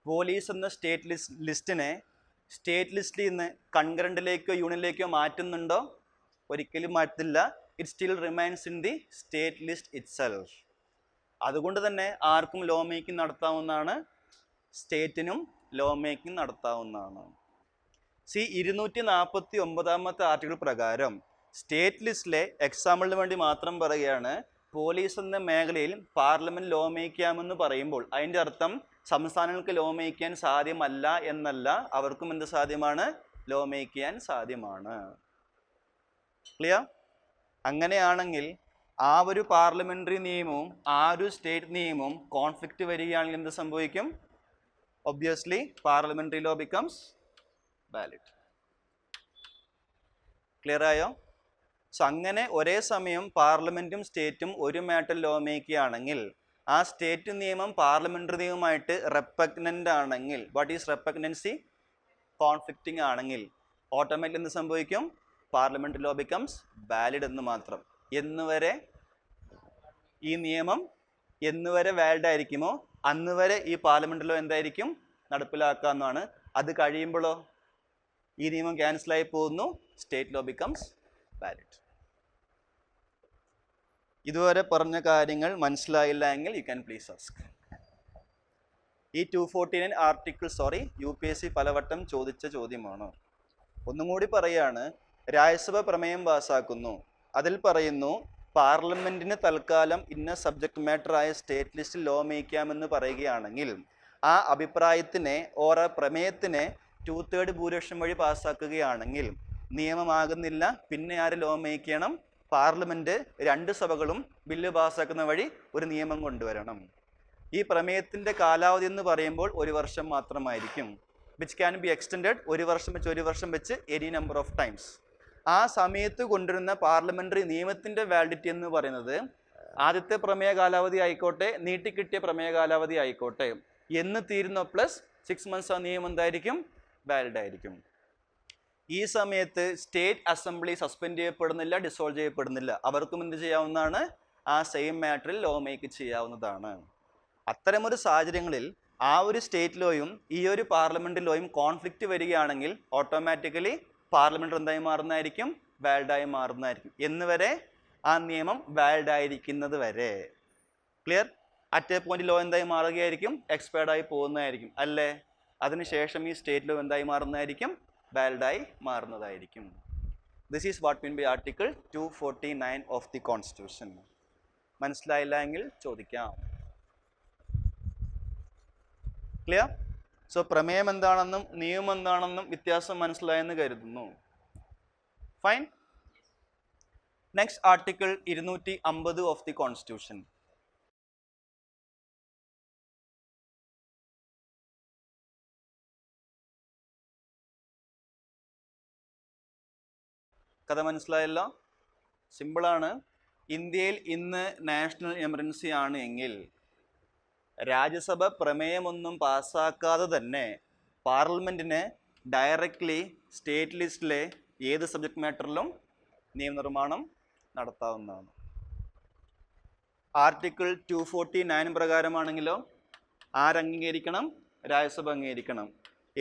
പോലീസ് എന്ന സ്റ്റേറ്റ് ലിസ്റ്റിനെ സ്റ്റേറ്റ് ലിസ്റ്റിൽ നിന്ന് കൺകറന്റിലേക്കോ യൂണിയനിലേക്കോ മാറ്റുന്നുണ്ടോ? ഒരിക്കലും മാറ്റില്ല. It still remains in the state list itself. അതുകൊണ്ട് തന്നെ ആർക്കും ലോ മേക്കിംഗ് നടത്താവുന്നതാണ്, സ്റ്റേറ്റിനും ലോ മേക്കിംഗ് നടത്താവുന്നതാണ്. 249 ആർട്ടിക്കിൾ പ്രകാരം സ്റ്റേറ്റ് ലിസ്റ്റിലെ എക്സാമ്പിളിന് വേണ്ടി മാത്രം പറയുകയാണ്, പോലീസ് എന്ന മേഖലയിൽ പാർലമെന്റ് ലോ മേക്കാമെന്ന് പറയുമ്പോൾ അതിൻ്റെ അർത്ഥം സംസ്ഥാനങ്ങൾക്ക് ലോ മേക്കാൻ സാധ്യമല്ല എന്നല്ല, അവർക്കും എന്ത് സാധ്യമാണ്? ലോ മേക്കാൻ സാധ്യമാണ്. ക്ലിയർ? അങ്ങനെയാണെങ്കിൽ ആ ഒരു പാർലമെന്ററി നിയമവും ആ ഒരു സ്റ്റേറ്റ് നിയമവും കോൺഫ്ലിക്റ്റ് വരികയാണെങ്കിൽ എന്ത് സംഭവിക്കും? Obviously parliamentary law becomes valid. Clear ആയോ? സോ അങ്ങനെ ഒരേ സമയം പാർലമെന്റും സ്റ്റേറ്റും ഒരു മാറ്റർ ലോ മേക്കുകയാണെങ്കിൽ ആ സ്റ്റേറ്റ് നിയമം പാർലമെന്ററി നിയമമായിട്ട് റെപ്പഗ്നന്റ് ആണെങ്കിൽ, വാട്ട് ഈസ് റെപ്പഗ്നൻസി? കോൺഫ്ലിക്റ്റിംഗ് ആണെങ്കിൽ ഓട്ടോമാറ്റിക്കലി എന്ത് സംഭവിക്കും? പാർലമെന്ററി ലോ ബിക്കംസ് വാലിഡ് എന്ന് മാത്രം. എന്നുവരെ ഈ നിയമം എന്നുവരെ വാലിഡ് ആയിരിക്കുമോ അന്ന് വരെ ഈ പാർലമെന്ററി ലോ എന്തായിരിക്കും? നടപ്പിലാക്കാവുന്നതാണ്. അത് കഴിയുമ്പോഴോ ഈ നിയമം ക്യാൻസലായി പോകുന്നു, സ്റ്റേറ്റ് ലോ ബിക്കംസ് വാലിഡ്. ഇതുവരെ പറഞ്ഞ കാര്യങ്ങൾ മനസ്സിലായില്ല എങ്കിൽ യു ക്യാൻ പ്ലീസ് ആസ്ക്. ഈ 249 ആർട്ടിക്കിൾ UPSC പലവട്ടം ചോദിച്ച ചോദ്യമാണ്. ഒന്നും കൂടി പറയാണ്, രാജ്യസഭ പ്രമേയം പാസ്സാക്കുന്നു, അതിൽ പറയുന്നു പാർലമെന്റിന് തൽക്കാലം ഇന്ന സബ്ജക്ട് മാറ്റർ ആയ സ്റ്റേറ്റ് ലിസ്റ്റിൽ ലോ മേക്കാമെന്ന് പറയുകയാണെങ്കിൽ ആ അഭിപ്രായത്തിനെ ഓരോ പ്രമേയത്തിനെ 2/3 ഭൂരിപക്ഷം വഴി പാസ്സാക്കുകയാണെങ്കിൽ നിയമമാകുന്നില്ല. പിന്നെ ആര് ലോ മേക്കണം? പാർലമെന്റ് 2 സഭകളും ബില്ല് പാസ്സാക്കുന്ന വഴി ഒരു നിയമം കൊണ്ടുവരണം. ഈ പ്രമേയത്തിന്റെ കാലാവധി എന്ന് പറയുമ്പോൾ 1 വർഷം മാത്രമായിരിക്കും, വിച്ച് ക്യാൻ ബി എക്സ്റ്റെൻഡഡ് 1 വർഷം വെച്ച് എനി നമ്പർ ഓഫ് ടൈംസ്. ആ സമയത്ത് കൊണ്ടുവരുന്ന പാർലമെന്ററി നിയമത്തിന്റെ വാലിഡിറ്റി എന്ന് പറയുന്നത് ആദ്യത്തെ പ്രമേയ കാലാവധി ആയിക്കോട്ടെ, നീട്ടിക്കിട്ടിയ പ്രമേയ കാലാവധി ആയിക്കോട്ടെ, എന്ന് തീരുന്ന പ്ലസ് 6 months ആ നിയമം എന്തായിരിക്കും? വാലിഡ് ആയിരിക്കും. ഈ സമയത്ത് സ്റ്റേറ്റ് അസംബ്ലി സസ്പെൻഡ് ചെയ്യപ്പെടുന്നില്ല, ഡിസോൾവ് ചെയ്യപ്പെടുന്നില്ല. അവർക്കും എന്ത് ചെയ്യാവുന്നതാണ്? ആ സെയിം മാറ്ററിൽ ലോ മേക്ക് ചെയ്യാവുന്നതാണ്. അത്തരമൊരു സാഹചര്യങ്ങളിൽ ആ ഒരു സ്റ്റേറ്റ് ലോയും ഈ ഒരു പാർലമെന്റ് ലോയും കോൺഫ്ലിക്റ്റ് വരികയാണെങ്കിൽ ഓട്ടോമാറ്റിക്കലി പാർലമെന്റ് എന്തായി മാറുന്നതായിരിക്കും? വാലിഡായി മാറുന്നതായിരിക്കും. എന്ന് വരെ ആ നിയമം വാലിഡ് ആയിരിക്കുന്നത് വരെ. Clear? At a point law എന്തായി മാറുകയായിരിക്കും? എക്സ്പയർഡ് ആയി പോകുന്നതായിരിക്കും അല്ലേ? അതിനുശേഷം ഈ സ്റ്റേറ്റ് ലോ എന്തായി മാറുന്നതായിരിക്കും? വാലിഡായി മാറുന്നതായിരിക്കും. This is what mean by article 249 of the constitution. മനസ്സിലായില്ല എങ്കിൽ ചോദിക്കാം. ക്ലിയർ? സോ പ്രമേയം എന്താണെന്നും നിയമം എന്താണെന്നും വ്യത്യാസം മനസ്സിലായെന്ന് കരുതുന്നു. Fine. Next article 250 of the constitution. കഥ മനസ്സിലായല്ലോ? സിമ്പിളാണ്. ഇന്ത്യയിൽ ഇന്ന് നാഷണൽ എമർജൻസി ആണ് എങ്കിൽ രാജ്യസഭ പ്രമേയമൊന്നും പാസ്സാക്കാതെ തന്നെ പാർലമെന്റിന് ഡയറക്റ്റ്ലി സ്റ്റേറ്റ് ലിസ്റ്റിലെ ഏത് സബ്ജക്ട് മാറ്ററിലും നിയമനിർമ്മാണം നടത്താവുന്നതാണ്. ആർട്ടിക്കിൾ 249 പ്രകാരമാണെങ്കിലോ ആരംഗീകരിക്കണം? രാജ്യസഭ അംഗീകരിക്കണം.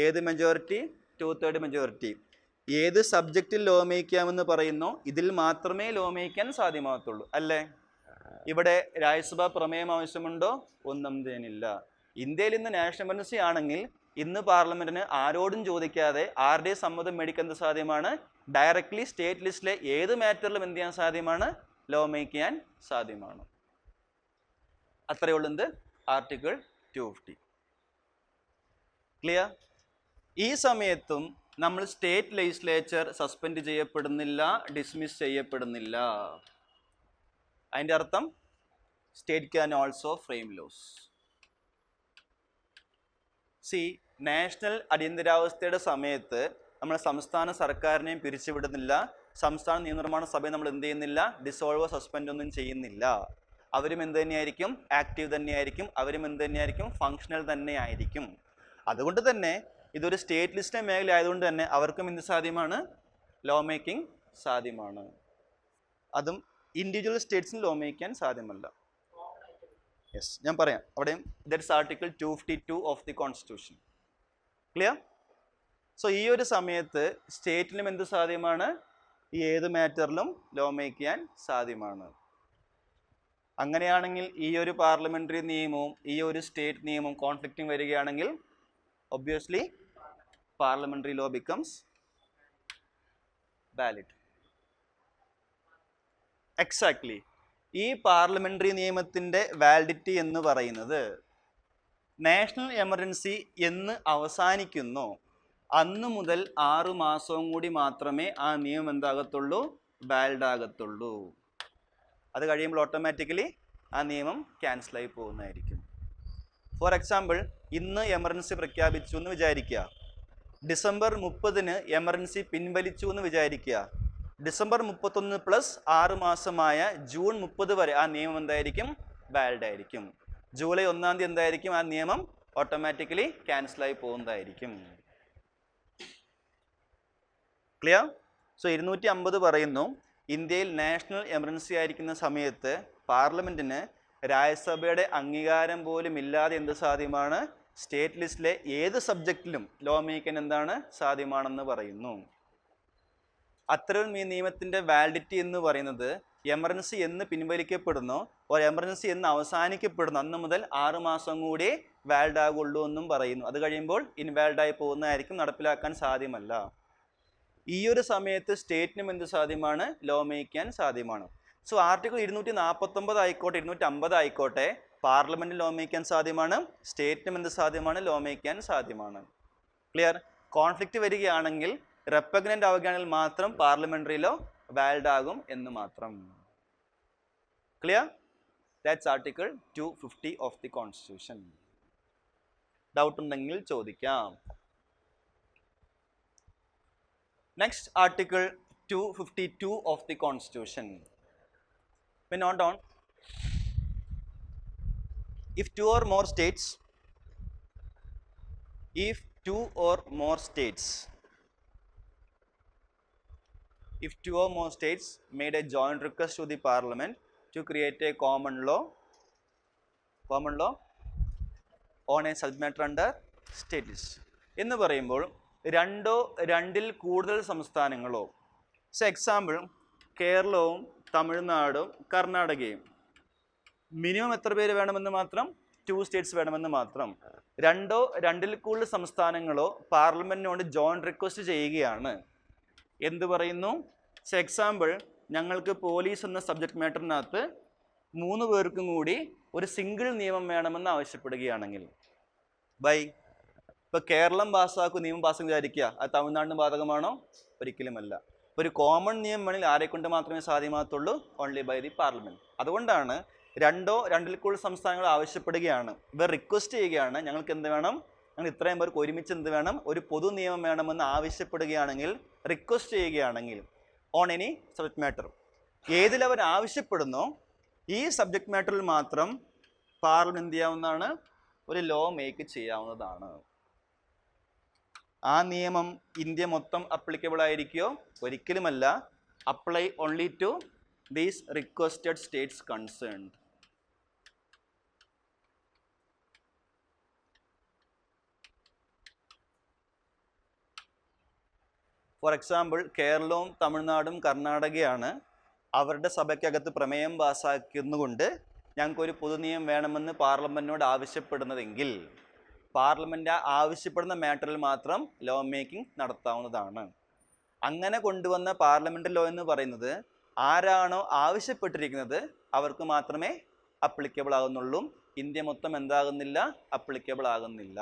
ഏത് മെജോറിറ്റി? 2/3 മെജോറിറ്റി. ഏത് സബ്ജക്റ്റിൽ ലോ മേക്കാമെന്ന് പറയുന്നോ ഇതിൽ മാത്രമേ ലോ മേക്കാൻ സാധ്യമാകത്തുള്ളൂ അല്ലേ? ഇവിടെ രാജ്യസഭാ പ്രമേയം ആവശ്യമുണ്ടോ? ഒന്നും തേനില്ല. ഇന്ത്യയിൽ ഇന്ന് നാഷണൽ എമർജൻസി ആണെങ്കിൽ ഇന്ന് പാർലമെന്റിന് ആരോടും ചോദിക്കാതെ ആരുടെയും സമ്മതം മേടിക്കാൻ സാധ്യമാണ്? ഡയറക്റ്റ്ലി സ്റ്റേറ്റ് ലിസ്റ്റിലെ ഏത് മാറ്ററിലും എന്ത് ചെയ്യാൻ സാധ്യമാണ്? ലോ മേക്ക് ചെയ്യാൻ സാധ്യമാണ്. അത്രയുള്ളത് ആർട്ടിക്കിൾ 250. ക്ലിയർ? ഈ സമയത്തും നമ്മൾ സ്റ്റേറ്റ് ലെജിസ്ലേച്ചർ സസ്പെൻഡ് ചെയ്യപ്പെടുന്നില്ല, ഡിസ്മിസ് ചെയ്യപ്പെടുന്നില്ല. അതിൻ്റെ അർത്ഥം state can also frame laws. National അടിയന്തരാവസ്ഥയുടെ സമയത്ത് നമ്മൾ സംസ്ഥാന സർക്കാരിനെയും പിരിച്ചുവിടുന്നില്ല, സംസ്ഥാന നിയമനിർമ്മാണ സഭയെ നമ്മൾ എന്ത് ചെയ്യുന്നില്ല? ഡിസോൾവോ സസ്പെൻഡ് ഒന്നും ചെയ്യുന്നില്ല. അവരും എന്ത് തന്നെയായിരിക്കും? ആക്റ്റീവ് തന്നെയായിരിക്കും. അവരും എന്ത് തന്നെയായിരിക്കും? ഫങ്ഷണൽ തന്നെ ആയിരിക്കും. അതുകൊണ്ട് തന്നെ ഇതൊരു സ്റ്റേറ്റ് ലിസ്റ്റിലെ മേഖല ആയതുകൊണ്ട് തന്നെ അവർക്കും എന്ത് സാധ്യമാണ്? ലോ മേക്കിംഗ് സാധ്യമാണ്. അതും ഇൻഡിവിജ്വൽ സ്റ്റേറ്റ്സിന് ലോ മേക്കാൻ സാധ്യമല്ല. യെസ്, ഞാൻ പറയാം. അവിടെയും that's article 252 of the constitution. Clear? So ഈ ഒരു സമയത്ത് സ്റ്റേറ്റിനും എന്ത് സാധ്യമാണ്? ഈ ഏത് മാറ്ററിലും ലോ മേക്ക് ചെയ്യാൻ സാധ്യമാണ്. അങ്ങനെയാണെങ്കിൽ ഈ ഒരു പാർലമെന്ററി നിയമവും ഈ ഒരു സ്റ്റേറ്റ് നിയമവും കോൺഫ്ലിക്റ്റിംഗ് വരികയാണെങ്കിൽ obviously parliamentary law becomes valid. Exactly. ഈ പാർലമെന്ററി നിയമത്തിൻ്റെ വാലിഡിറ്റി എന്ന് പറയുന്നത് നാഷണൽ എമർജൻസി എന്ന് അവസാനിക്കുന്നോ അന്ന് മുതൽ 6 മാസവും കൂടി മാത്രമേ ആ നിയമം എന്താകത്തുള്ളൂ, വാലിഡ് ആകത്തുള്ളൂ. അത് കഴിയുമ്പോൾ ഓട്ടോമാറ്റിക്കലി ആ നിയമം ക്യാൻസലായി പോകുന്നതായിരിക്കും. ഫോർ എക്സാമ്പിൾ, ഇന്ന് എമർജൻസി പ്രഖ്യാപിച്ചു എന്ന് വിചാരിക്കുക. ഡിസംബർ 30 എമർജൻസി പിൻവലിച്ചു എന്ന് വിചാരിക്കുക. ഡിസംബർ 31 പ്ലസ് 6 മാസമായ ജൂൺ 30 വരെ ആ നിയമം എന്തായിരിക്കും, വാലിഡ് ആയിരിക്കും. ജൂലൈ 1 എന്തായിരിക്കും, ആ നിയമം ഓട്ടോമാറ്റിക്കലി ക്യാൻസലായി പോകുന്നതായിരിക്കും. ക്ലിയർ? സോ 250 പറയുന്നു, ഇന്ത്യയിൽ നാഷണൽ എമർജൻസി ആയിരിക്കുന്ന സമയത്ത് പാർലമെന്റിന് രാജ്യസഭയുടെ അംഗീകാരം പോലും ഇല്ലാതെ എന്ത് സാധ്യമാണ്, സ്റ്റേറ്റ് ലിസ്റ്റിലെ ഏത് സബ്ജക്റ്റിലും ലോ മേക്കാൻ എന്താണ് സാധ്യമാണെന്ന് പറയുന്നു. അത്തരം ഈ നിയമത്തിൻ്റെ വാലിഡിറ്റി എന്ന് പറയുന്നത് എമർജൻസി എന്ന് പിൻവലിക്കപ്പെടുന്നു, ഒരു എമർജൻസി എന്ന് അവസാനിക്കപ്പെടുന്നു അന്ന് മുതൽ 6 മാസം കൂടി വാലിഡ് ആകുള്ളൂ എന്നും പറയുന്നു. അത് കഴിയുമ്പോൾ ഇൻവാലിഡായി പോകുന്നതായിരിക്കും, നടപ്പിലാക്കാൻ സാധ്യമല്ല. ഈ ഒരു സമയത്ത് സ്റ്റേറ്റിനും എന്ത് സാധ്യമാണ്, ലോ മേക്കാൻ സാധ്യമാണ്. സോ ആർട്ടിക്കിൾ 249 ആയിക്കോട്ടെ 250 ആയിക്കോട്ടെ, പാർലമെന്റിൽ ലോ മേക്കാൻ സാധ്യമാണ്, സ്റ്റേറ്റിനും എന്ത് സാധ്യമാണ്, ലോ മേക്കാൻ സാധ്യമാണ്. ക്ലിയർ? കോൺഫ്ലിക്റ്റ് വരികയാണെങ്കിൽ റെപ്പഗ്നൻ്റ് ആവുകയാണെങ്കിൽ മാത്രം പാർലമെന്ററി ലോ വാലിഡ് ആകും എന്ന് മാത്രം. Clear? That's article 250 of the constitution. Doubt ഉണ്ടെങ്കിൽ ചോദിക്കാം. Next, Article 252 of the Constitution. We note down, if two or more states made a joint request to the Parliament to create a common law on a subject matter under state list. എന്ന് പറയുമ്പോൾ രണ്ടിൽ കൂടുതൽ സംസ്ഥാനങ്ങളോ, എക്സാമ്പിൾ കേരളവും തമിഴ്നാടും കർണാടകയും, മിനിമം എത്ര പേര് വേണമെന്ന് മാത്രം, 2 സ്റ്റേറ്റ്സ് വേണമെന്ന് മാത്രം. രണ്ടിൽ കൂടുതൽ സംസ്ഥാനങ്ങളോ പാർലമെന്റിനോട് ജോയിന്റ് റിക്വസ്റ്റ് ചെയ്യുകയാണ്. എന്ത് പറയുന്നു? എക്സാമ്പിൾ, ഞങ്ങൾക്ക് പോലീസ് എന്ന സബ്ജക്ട് മാറ്ററിനകത്ത് 3 പേർക്കും കൂടി ഒരു സിംഗിൾ നിയമം വേണമെന്ന് ആവശ്യപ്പെടുകയാണെങ്കിൽ, ഇപ്പോൾ കേരളം പാസ്സാക്കും നിയമം പാസ്സാക്കി വിചാരിക്കുക, അത് തമിഴ്നാടിന് ബാധകമാണോ? ഒരിക്കലുമല്ല. ഒരു കോമൺ നിയമം വേണമെങ്കിൽ ആരെക്കൊണ്ട് മാത്രമേ സാധ്യമാകത്തുള്ളൂ? Only by the parliament. അതുകൊണ്ടാണ് രണ്ടിൽ കൂടുതൽ സംസ്ഥാനങ്ങൾ ആവശ്യപ്പെടുകയാണ്, ഇവർ റിക്വസ്റ്റ് ചെയ്യുകയാണ്, ഞങ്ങൾക്ക് എന്ത് വേണം, ഞങ്ങൾ ഇത്രയും പേർക്ക് ഒരുമിച്ച് എന്ത് വേണം, ഒരു പൊതു നിയമം വേണമെന്ന് ആവശ്യപ്പെടുകയാണെങ്കിൽ, റിക്വസ്റ്റ് ചെയ്യുകയാണെങ്കിൽ ഓൺ എനി സബ്ജക്ട് മാറ്റർ, ഏതിലവർ ആവശ്യപ്പെടുന്നോ ഈ സബ്ജക്ട് മാറ്ററിൽ മാത്രം പാർലമെന്റ് എന്ത് ചെയ്യാവുന്നതാണ്, ഒരു ലോ മേക്ക് ചെയ്യാവുന്നതാണ്. ആ നിയമം ഇന്ത്യ മൊത്തം അപ്ലിക്കബിൾ ആയിരിക്കുമോ? ഒരിക്കലുമല്ല. Apply only to these requested states concerned. For example, കേരളവും തമിഴ്നാടും കർണാടകയാണ് അവരുടെ സഭയ്ക്കകത്ത് പ്രമേയം പാസ്സാക്കുന്നതുകൊണ്ട് ഞങ്ങൾക്കൊരു പൊതുനിയമം വേണമെന്ന് പാർലമെന്റിനോട് ആവശ്യപ്പെടുന്നതെങ്കിൽ പാർലമെന്റ് ആവശ്യപ്പെടുന്ന മാറ്ററിൽ മാത്രം ലോ മേക്കിംഗ് നടത്താവുന്നതാണ്. അങ്ങനെ കൊണ്ടുവന്ന പാർലമെന്റ് ലോ എന്ന് പറയുന്നത് ആരാണോ ആവശ്യപ്പെട്ടിരിക്കുന്നത് അവർക്ക് മാത്രമേ അപ്ലിക്കബിൾ ആകുന്നുള്ളൂ. ഇന്ത്യ മൊത്തം എന്താകുന്നില്ല, അപ്ലിക്കബിൾ ആകുന്നില്ല.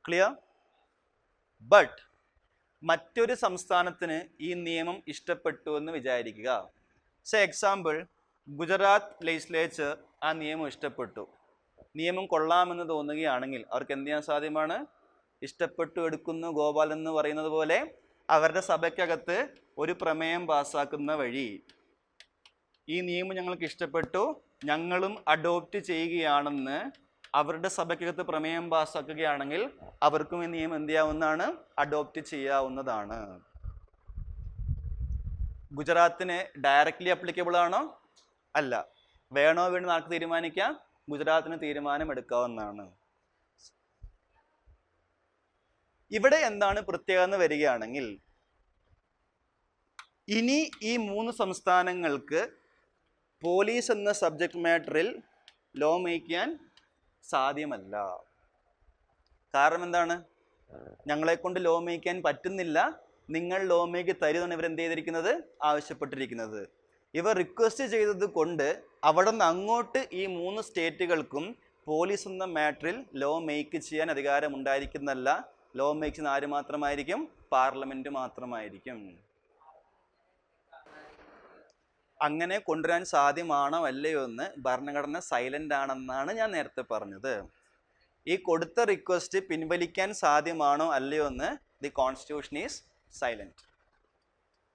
ക്ലിയർ? ബട്ട് മറ്റൊരു സംസ്ഥാനത്തിന് ഈ നിയമം ഇഷ്ടപ്പെട്ടു എന്ന് വിചാരിക്കുക. എക്സാമ്പിൾ, ഗുജറാത്ത് ലെജിസ്ലേച്ചർ ആ നിയമം ഇഷ്ടപ്പെട്ടു, നിയമം കൊള്ളാമെന്ന് തോന്നുകയാണെങ്കിൽ അവർക്ക് എന്ത് ചെയ്യാൻ സാധ്യമാണ്? ഇഷ്ടപ്പെട്ടു എടുക്കുന്നു ഗോപാൽ എന്ന് പറയുന്നത് പോലെ അവരുടെ സഭയ്ക്കകത്ത് ഒരു പ്രമേയം പാസ്സാക്കുന്ന വഴി ഈ നിയമം ഞങ്ങൾക്ക് ഇഷ്ടപ്പെട്ടു, ഞങ്ങളും അഡോപ്റ്റ് ചെയ്യുകയാണെന്ന് അവരുടെ സഭയ്ക്കകത്ത് പ്രമേയം പാസ്സാക്കുകയാണെങ്കിൽ അവർക്കും ഈ നിയമം എന്ത് ചെയ്യാവുന്നതാണ്? അഡോപ്റ്റ് ചെയ്യാവുന്നതാണ്. ഗുജറാത്തിന് ഡയറക്റ്റ്ലി അപ്ലിക്കബിൾ ആണോ? അല്ല. വേണോ വേണോ ആർക്ക് തീരുമാനിക്കാം? ഗുജറാത്തിന് തീരുമാനമെടുക്കാവുന്നതാണ്. ഇവിടെ എന്താണ് പ്രത്യേകത എന്ന് വരികയാണെങ്കിൽ, ഇനി ഈ 3 സംസ്ഥാനങ്ങൾക്ക് പോലീസ് എന്ന സബ്ജക്ട് മാറ്ററിൽ ലോ മേക്ക് ചെയ്യാൻ സാധ്യമല്ല. കാരണം എന്താണ്? ഞങ്ങളെ കൊണ്ട് ലോ മേക്ക് ചെയ്യാൻ പറ്റുന്നില്ല, നിങ്ങൾ ലോ മേക്ക് തരുമെന്നാണ് ഇവർ എന്ത് ചെയ്തിരിക്കുന്നത്, ആവശ്യപ്പെട്ടിരിക്കുന്നത്. ഇവർ റിക്വസ്റ്റ് ചെയ്തത് കൊണ്ട് അവിടെ നിന്ന് അങ്ങോട്ട് ഈ 3 സ്റ്റേറ്റുകൾക്കും പോലീസ് എന്ന മാറ്ററിൽ ലോ മേക്ക് ചെയ്യാൻ അധികാരം ഉണ്ടായിരിക്കുന്നതല്ല. ലോ മേക്ക് ചെയ്യുന്ന ആര് മാത്രമായിരിക്കും, പാർലമെന്റ് മാത്രമായിരിക്കും. അങ്ങനെ കൊണ്ടുവരാൻ സാധ്യമാണോ അല്ലയോ എന്ന് ഭരണഘടന സൈലന്റ് ആണെന്നാണ് ഞാൻ നേരത്തെ പറഞ്ഞത്. ഈ കൊടുത്ത റിക്വസ്റ്റ് പിൻവലിക്കാൻ സാധ്യമാണോ അല്ലയോ എന്ന് the constitution is silent.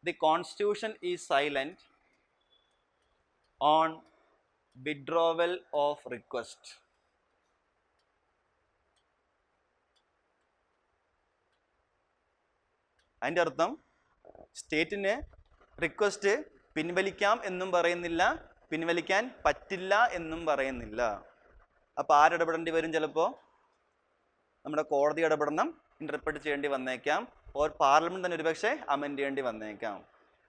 The constitution is silent on withdrawal of request. അതിൻ്റെ അർത്ഥം സ്റ്റേറ്റിന് റിക്വസ്റ്റ് പിൻവലിക്കാം എന്നും പറയുന്നില്ല, പിൻവലിക്കാൻ പറ്റില്ല എന്നും പറയുന്നില്ല. അപ്പോൾ ആരിടപെടേണ്ടി വരും? ചിലപ്പോൾ നമ്മുടെ കോടതി ഇടപെടണം, ഇൻ്റർപ്രറ്റ് ചെയ്യേണ്ടി വന്നേക്കാം, ഓർ പാർലമെന്റ് തന്നെ ഒരുപക്ഷെ അമെൻഡ് ചെയ്യേണ്ടി വന്നേക്കാം.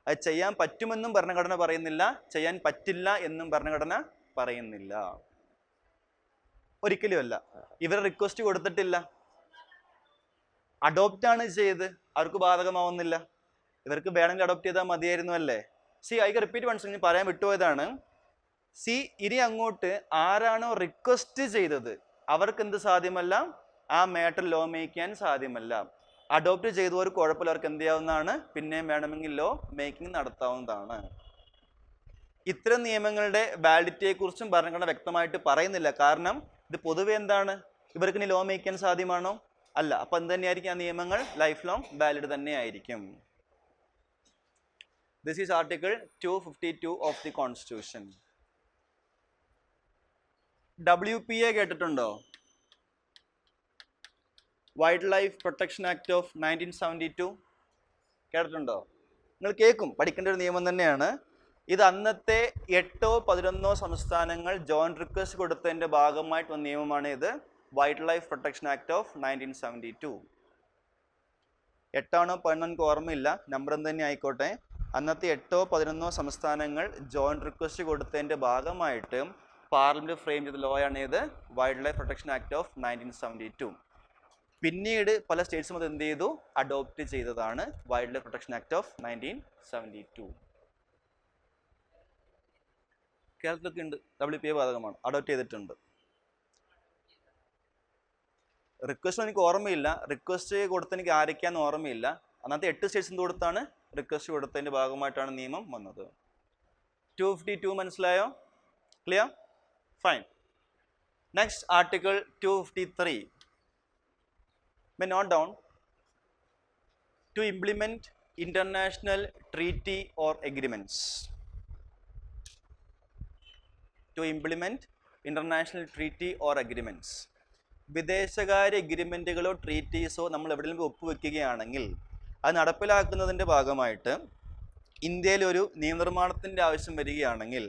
അത് ചെയ്യാൻ പറ്റുമെന്നും ഭരണഘടന പറയുന്നില്ല, ചെയ്യാൻ പറ്റില്ല എന്നും ഭരണഘടന പറയുന്നില്ല. ഒരിക്കലുമല്ല. ഇവർ റിക്വസ്റ്റ് കൊടുത്തിട്ടില്ല, അഡോപ്റ്റ് ആണ് ചെയ്ത്, അവർക്ക് ബാധകമാവുന്നില്ല. ഇവർക്ക് വേണമെങ്കിൽ അഡോപ്റ്റ് ചെയ്താൽ മതിയായിരുന്നു അല്ലേ? ഐ റിപ്പീറ്റ് വൺസ്, ഇനി പറയാൻ വിട്ടുപോയതാണ്. ഇനി അങ്ങോട്ട് ആരാണോ റിക്വസ്റ്റ് ചെയ്തത് അവർക്ക് എന്ത് സാധ്യമല്ല, ആ മാറ്റർ ലോ മേക്ക് ചെയ്യാൻ സാധ്യമല്ല. അഡോപ്റ്റ് ചെയ്തവർക്ക് കുഴപ്പമില്ല, അവർക്ക് എന്ത് ചെയ്യാവുന്നതാണ്, പിന്നെയും വേണമെങ്കിൽ ലോ മേക്കിംഗ് നടത്താവുന്നതാണ്. ഇത്തരം നിയമങ്ങളുടെ വാലിഡിറ്റിയെ കുറിച്ചും ഭരണഘടന വ്യക്തമായിട്ട് പറയുന്നില്ല. കാരണം ഇത് പൊതുവെ എന്താണ്, ഇവർക്ക് ഇനി ലോ മേക്ക് ചെയ്യാൻ സാധ്യമാണോ? അല്ല. അപ്പം എന്ത് തന്നെയായിരിക്കും, ആ നിയമങ്ങൾ ലൈഫ് ലോങ് വാലിഡ് തന്നെ ആയിരിക്കും. This is Article 252 of the Constitution. WPA കേട്ടിട്ടുണ്ടോ? Wild life protection act of 1972 കേട്ടിട്ടുണ്ടോ? നിങ്ങൾ കേൾക്കും, പഠിക്കേണ്ട ഒരു നിയമം തന്നെയാണ് ഇത്. അന്നത്തെ 8ഓ 11ഓ സംസ്ഥാനങ്ങൾ ജോയിന്റ് റിക്വസ്റ്റ് കൊടുത്തതിൻ്റെ ഭാഗമായിട്ട് വന്ന നിയമമാണ് ഇത്, wild life protection act of 1972. 8ആണോ 11 എനിക്ക് ഓർമ്മയില്ല, നമ്പർ എന്ത് തന്നെ ആയിക്കോട്ടെ. അന്നത്തെ 8ഓ 11ഓ സംസ്ഥാനങ്ങൾ ജോയിന്റ് റിക്വസ്റ്റ് കൊടുത്തതിൻ്റെ ഭാഗമായിട്ട് പാർലമെന്റ് ഫ്രെയിം ചെയ്ത ലോ ആണ് ഇത്, wild life protection act of 1972. പിന്നീട് പല സ്റ്റേറ്റ്സും അത് എന്ത് ചെയ്തു, അഡോപ്റ്റ് ചെയ്തതാണ് wild life protection act of 1972. കേരളത്തിലൊക്കെ ഉണ്ട്, WPA ബാധകമാണ്, അഡോപ്റ്റ് ചെയ്തിട്ടുണ്ട്. റിക്വസ്റ്റ് എനിക്ക് ഓർമ്മയില്ല, റിക്വസ്റ്റ് കൊടുത്ത് എനിക്ക് ആരൊക്കെയാന്ന് ഓർമ്മയില്ല. അന്നത്തെ 8 സ്റ്റേറ്റ്സ് എന്ത് കൊടുത്താണ്, റിക്വസ്റ്റ് കൊടുത്തതിൻ്റെ ഭാഗമായിട്ടാണ് നിയമം വന്നത്. 252 മനസ്സിലായോ? Clear? Fine. Next article 253. May note down, to implement international treaty or agreements. To implement international treaty or agreements. വിദേശകാര്യ എഗ്രിമെൻറ്റുകളോ ട്രീറ്റീസോ നമ്മൾ എവിടെയെങ്കിലും ഒപ്പുവെക്കുകയാണെങ്കിൽ അത് നടപ്പിലാക്കുന്നതിൻ്റെ ഭാഗമായിട്ട് ഇന്ത്യയിൽ ഒരു നിയമനിർമ്മാണത്തിൻ്റെ ആവശ്യം വരികയാണെങ്കിൽ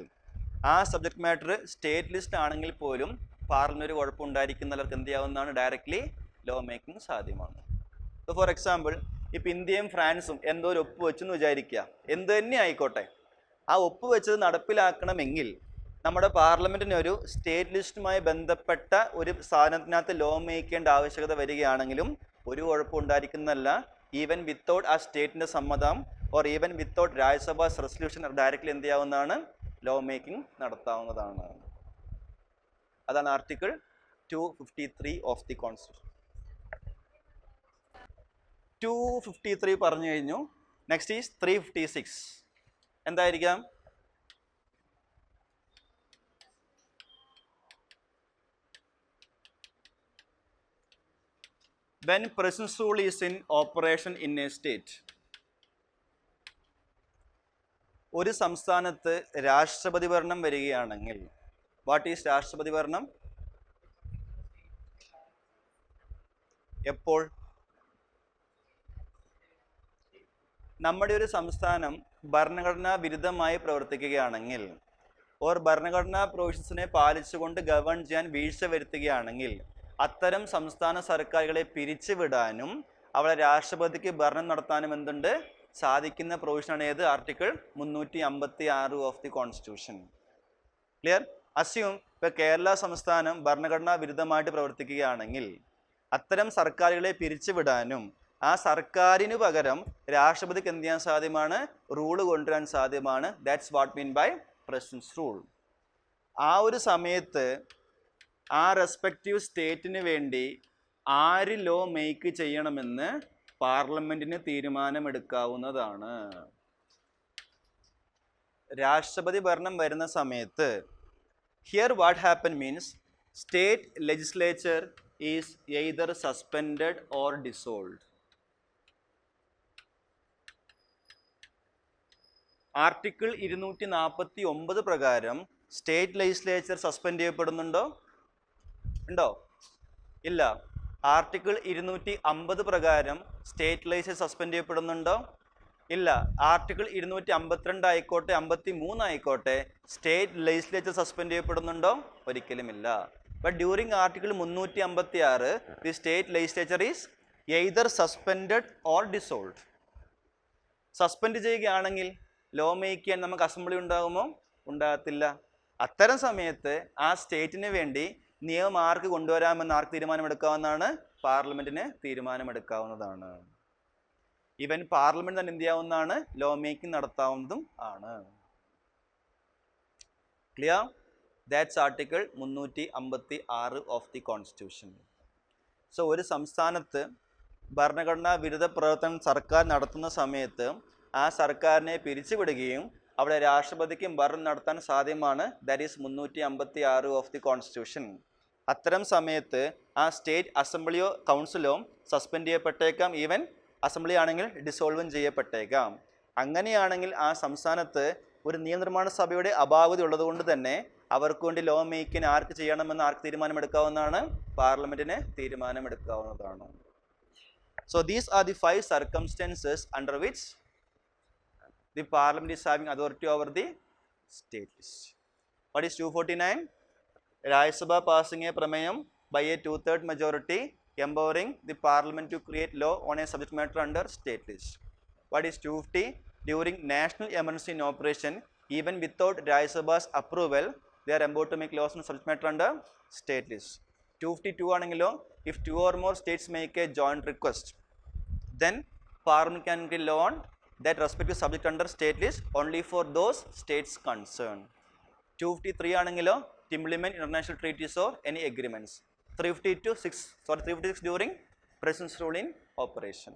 ആ സബ്ജക്ട് മാറ്റർ സ്റ്റേറ്റ് ലിസ്റ്റ് ആണെങ്കിൽ പോലും പാർലമെന്റ് ഒരു കുഴപ്പമുണ്ടായിരിക്കുന്നവർക്ക് എന്ത് ചെയ്യാവുന്നതാണ്, ഡയറക്റ്റ്ലി ലോ മേക്കിംഗ് സാധ്യമാണ്. ഇപ്പോൾ ഫോർ എക്സാമ്പിൾ, ഇപ്പോൾ ഇന്ത്യയും ഫ്രാൻസും എന്തോ ഒരു ഒപ്പ് വെച്ചെന്ന് വിചാരിക്കുക, എന്ത് തന്നെ ആയിക്കോട്ടെ, ആ ഒപ്പ് വെച്ചത് നടപ്പിലാക്കണമെങ്കിൽ നമ്മുടെ പാർലമെൻറ്റിന് ഒരു സ്റ്റേറ്റ് ലിസ്റ്റുമായി ബന്ധപ്പെട്ട ഒരു സാധനത്തിനകത്ത് ലോ മേക്ക് ചെയ്യേണ്ട ആവശ്യകത വരികയാണെങ്കിലും ഒരു കുഴപ്പം ഉണ്ടായിരിക്കുന്നതല്ല. ഈവൻ വിത്തൗട്ട് ആ സ്റ്റേറ്റിൻ്റെ സമ്മതം or even without Rajya Sabha resolution directly എന്ത് ചെയ്യാവുന്നതാണ്, ലോ മേക്കിംഗ് നടത്താവുന്നതാണ്. അതാണ് ആർട്ടിക്കിൾ 253 ഓഫ് ദി കോൺസ്റ്റിറ്റ്യൂഷൻ. 253 പറഞ്ഞു കഴിഞ്ഞു. Next is 356. എന്തായിരിക്കാം? When presence rule is in operation in a state. ഒരു സംസ്ഥാനത്ത് രാഷ്ട്രപതി ഭരണം വരികയാണെങ്കിൽ, വാട്ട് ഈസ് രാഷ്ട്രപതി ഭരണം? എപ്പോൾ? നമ്മുടെ ഒരു സംസ്ഥാനം ഭരണഘടനാ വിരുദ്ധമായി പ്രവർത്തിക്കുകയാണെങ്കിൽ ഓർ ഭരണഘടനാ പ്രൊവിഷൻസിനെ പാലിച്ചുകൊണ്ട് ഗവൺ ചെയ്യാൻ വീഴ്ച വരുത്തുകയാണെങ്കിൽ അത്തരം സംസ്ഥാന സർക്കാരുകളെ പിരിച്ചുവിടാനും അവിടെ രാഷ്ട്രപതിക്ക് ഭരണം നടത്താനും എന്തുണ്ട്, സാധിക്കുന്ന പ്രൊവിഷനാണ് ഏത്? Article 356 of the constitution. Clear? Assume ഇപ്പോൾ കേരള സംസ്ഥാനം ഭരണഘടനാ വിരുദ്ധമായിട്ട് പ്രവർത്തിക്കുകയാണെങ്കിൽ അത്തരം സർക്കാരുകളെ പിരിച്ചുവിടാനും ആ സർക്കാരിന് പകരം രാഷ്ട്രപതിക്ക് എന്ത് ചെയ്യാൻ സാധ്യമാണ്? റൂള് കൊണ്ടുവരാൻ സാധ്യമാണ്. That's what mean by president's rule. ആ ഒരു സമയത്ത് ആ റെസ്പെക്റ്റീവ് സ്റ്റേറ്റിന് വേണ്ടി ആര് ലോ മേക്ക് ചെയ്യണമെന്ന് പാർലമെന്റിന് തീരുമാനമെടുക്കാവുന്നതാണ്. രാഷ്ട്രപതി ഭരണം വരുന്ന സമയത്ത് here what happen means state legislature is either suspended or dissolved. Article 249 പ്രകാരം സ്റ്റേറ്റ് ലെജിസ്ലേച്ചർ സസ്പെൻഡ് ചെയ്യപ്പെടുന്നുണ്ടോ? ഉണ്ടോ? ഇല്ല. ആർട്ടിക്കിൾ 250 പ്രകാരം സ്റ്റേറ്റ് ലെജിസ്ലേച്ചർ സസ്പെൻഡ് ചെയ്യപ്പെടുന്നുണ്ടോ? ഇല്ല. ആർട്ടിക്കിൾ 252 ആയിക്കോട്ടെ 53 ആയിക്കോട്ടെ സ്റ്റേറ്റ് ലെജിസ്ലേച്ചർ സസ്പെൻഡ് ചെയ്യപ്പെടുന്നുണ്ടോ? ഒരിക്കലുമില്ല. But during article 356 the state legislature is either suspended or dissolved. Suspend ചെയ്യുകയാണെങ്കിൽ ലോ മേക്ക് ചെയ്യാൻ നമുക്ക് അസംബ്ലി ഉണ്ടാകുമോ? ഉണ്ടാകത്തില്ല. അത്തരം സമയത്ത് ആ സ്റ്റേറ്റിന് വേണ്ടി നിയമം ആർക്ക് കൊണ്ടുവരാമെന്ന് ആർക്ക് തീരുമാനമെടുക്കാവുന്നതാണ്? പാർലമെന്റിന് തീരുമാനമെടുക്കാവുന്നതാണ്. ഈവൻ പാർലമെന്റ് തന്നെ എന്ത് ചെയ്യാവുന്നതാണ്? ലോ മേക്കിംഗ് നടത്താവുന്നതും ആണ്. Clear? That's article 356 of the constitution. So ഒരു സംസ്ഥാനത്ത് ഭരണഘടനാ വിരുദ്ധ പ്രവർത്തനം സർക്കാർ നടത്തുന്ന സമയത്ത് ആ സർക്കാരിനെ പിരിച്ചുവിടുകയും അവിടെ രാഷ്ട്രപതിക്കും ഭരണം നടത്താൻ സാധ്യമാണ്. That is 356 of the constitution. അത്തരം സമയത്ത് ആ സ്റ്റേറ്റ് അസംബ്ലിയോ കൗൺസിലോ സസ്പെൻഡ് ചെയ്യപ്പെട്ടേക്കാം. ഈവൻ അസംബ്ലി ആണെങ്കിൽ ഡിസോൾവും ചെയ്യപ്പെട്ടേക്കാം. അങ്ങനെയാണെങ്കിൽ ആ സംസ്ഥാനത്ത് ഒരു നിയമനിർമ്മാണ സഭയുടെ അപാകത ഉള്ളതുകൊണ്ട് തന്നെ അവർക്ക് വേണ്ടി ലോ മേക്കിന് ആർക്ക് ചെയ്യണമെന്ന് ആർക്ക് തീരുമാനമെടുക്കാവുന്നതാണ്? പാർലമെന്റിന് തീരുമാനമെടുക്കാവുന്നതാണ്. So these are the 5 circumstances under which the parliament is having authority over the state list. What is 249? Rajya Sabha passing a pramayam by a 2/3 majority empowering the parliament to create law on a subject matter under state list. What is 250? During national emergency in operation, even without Rajya Sabha's approval, they are empowered to make laws on subject matter under state list. 252 ആണെങ്കിലോ if 2 or more states make a joint request, then parliament can create law on that respective subject under state list only for those states concerned. 253 ആണെങ്കിലോ to implement international treaties or any agreements. 356 during president's rule in operation.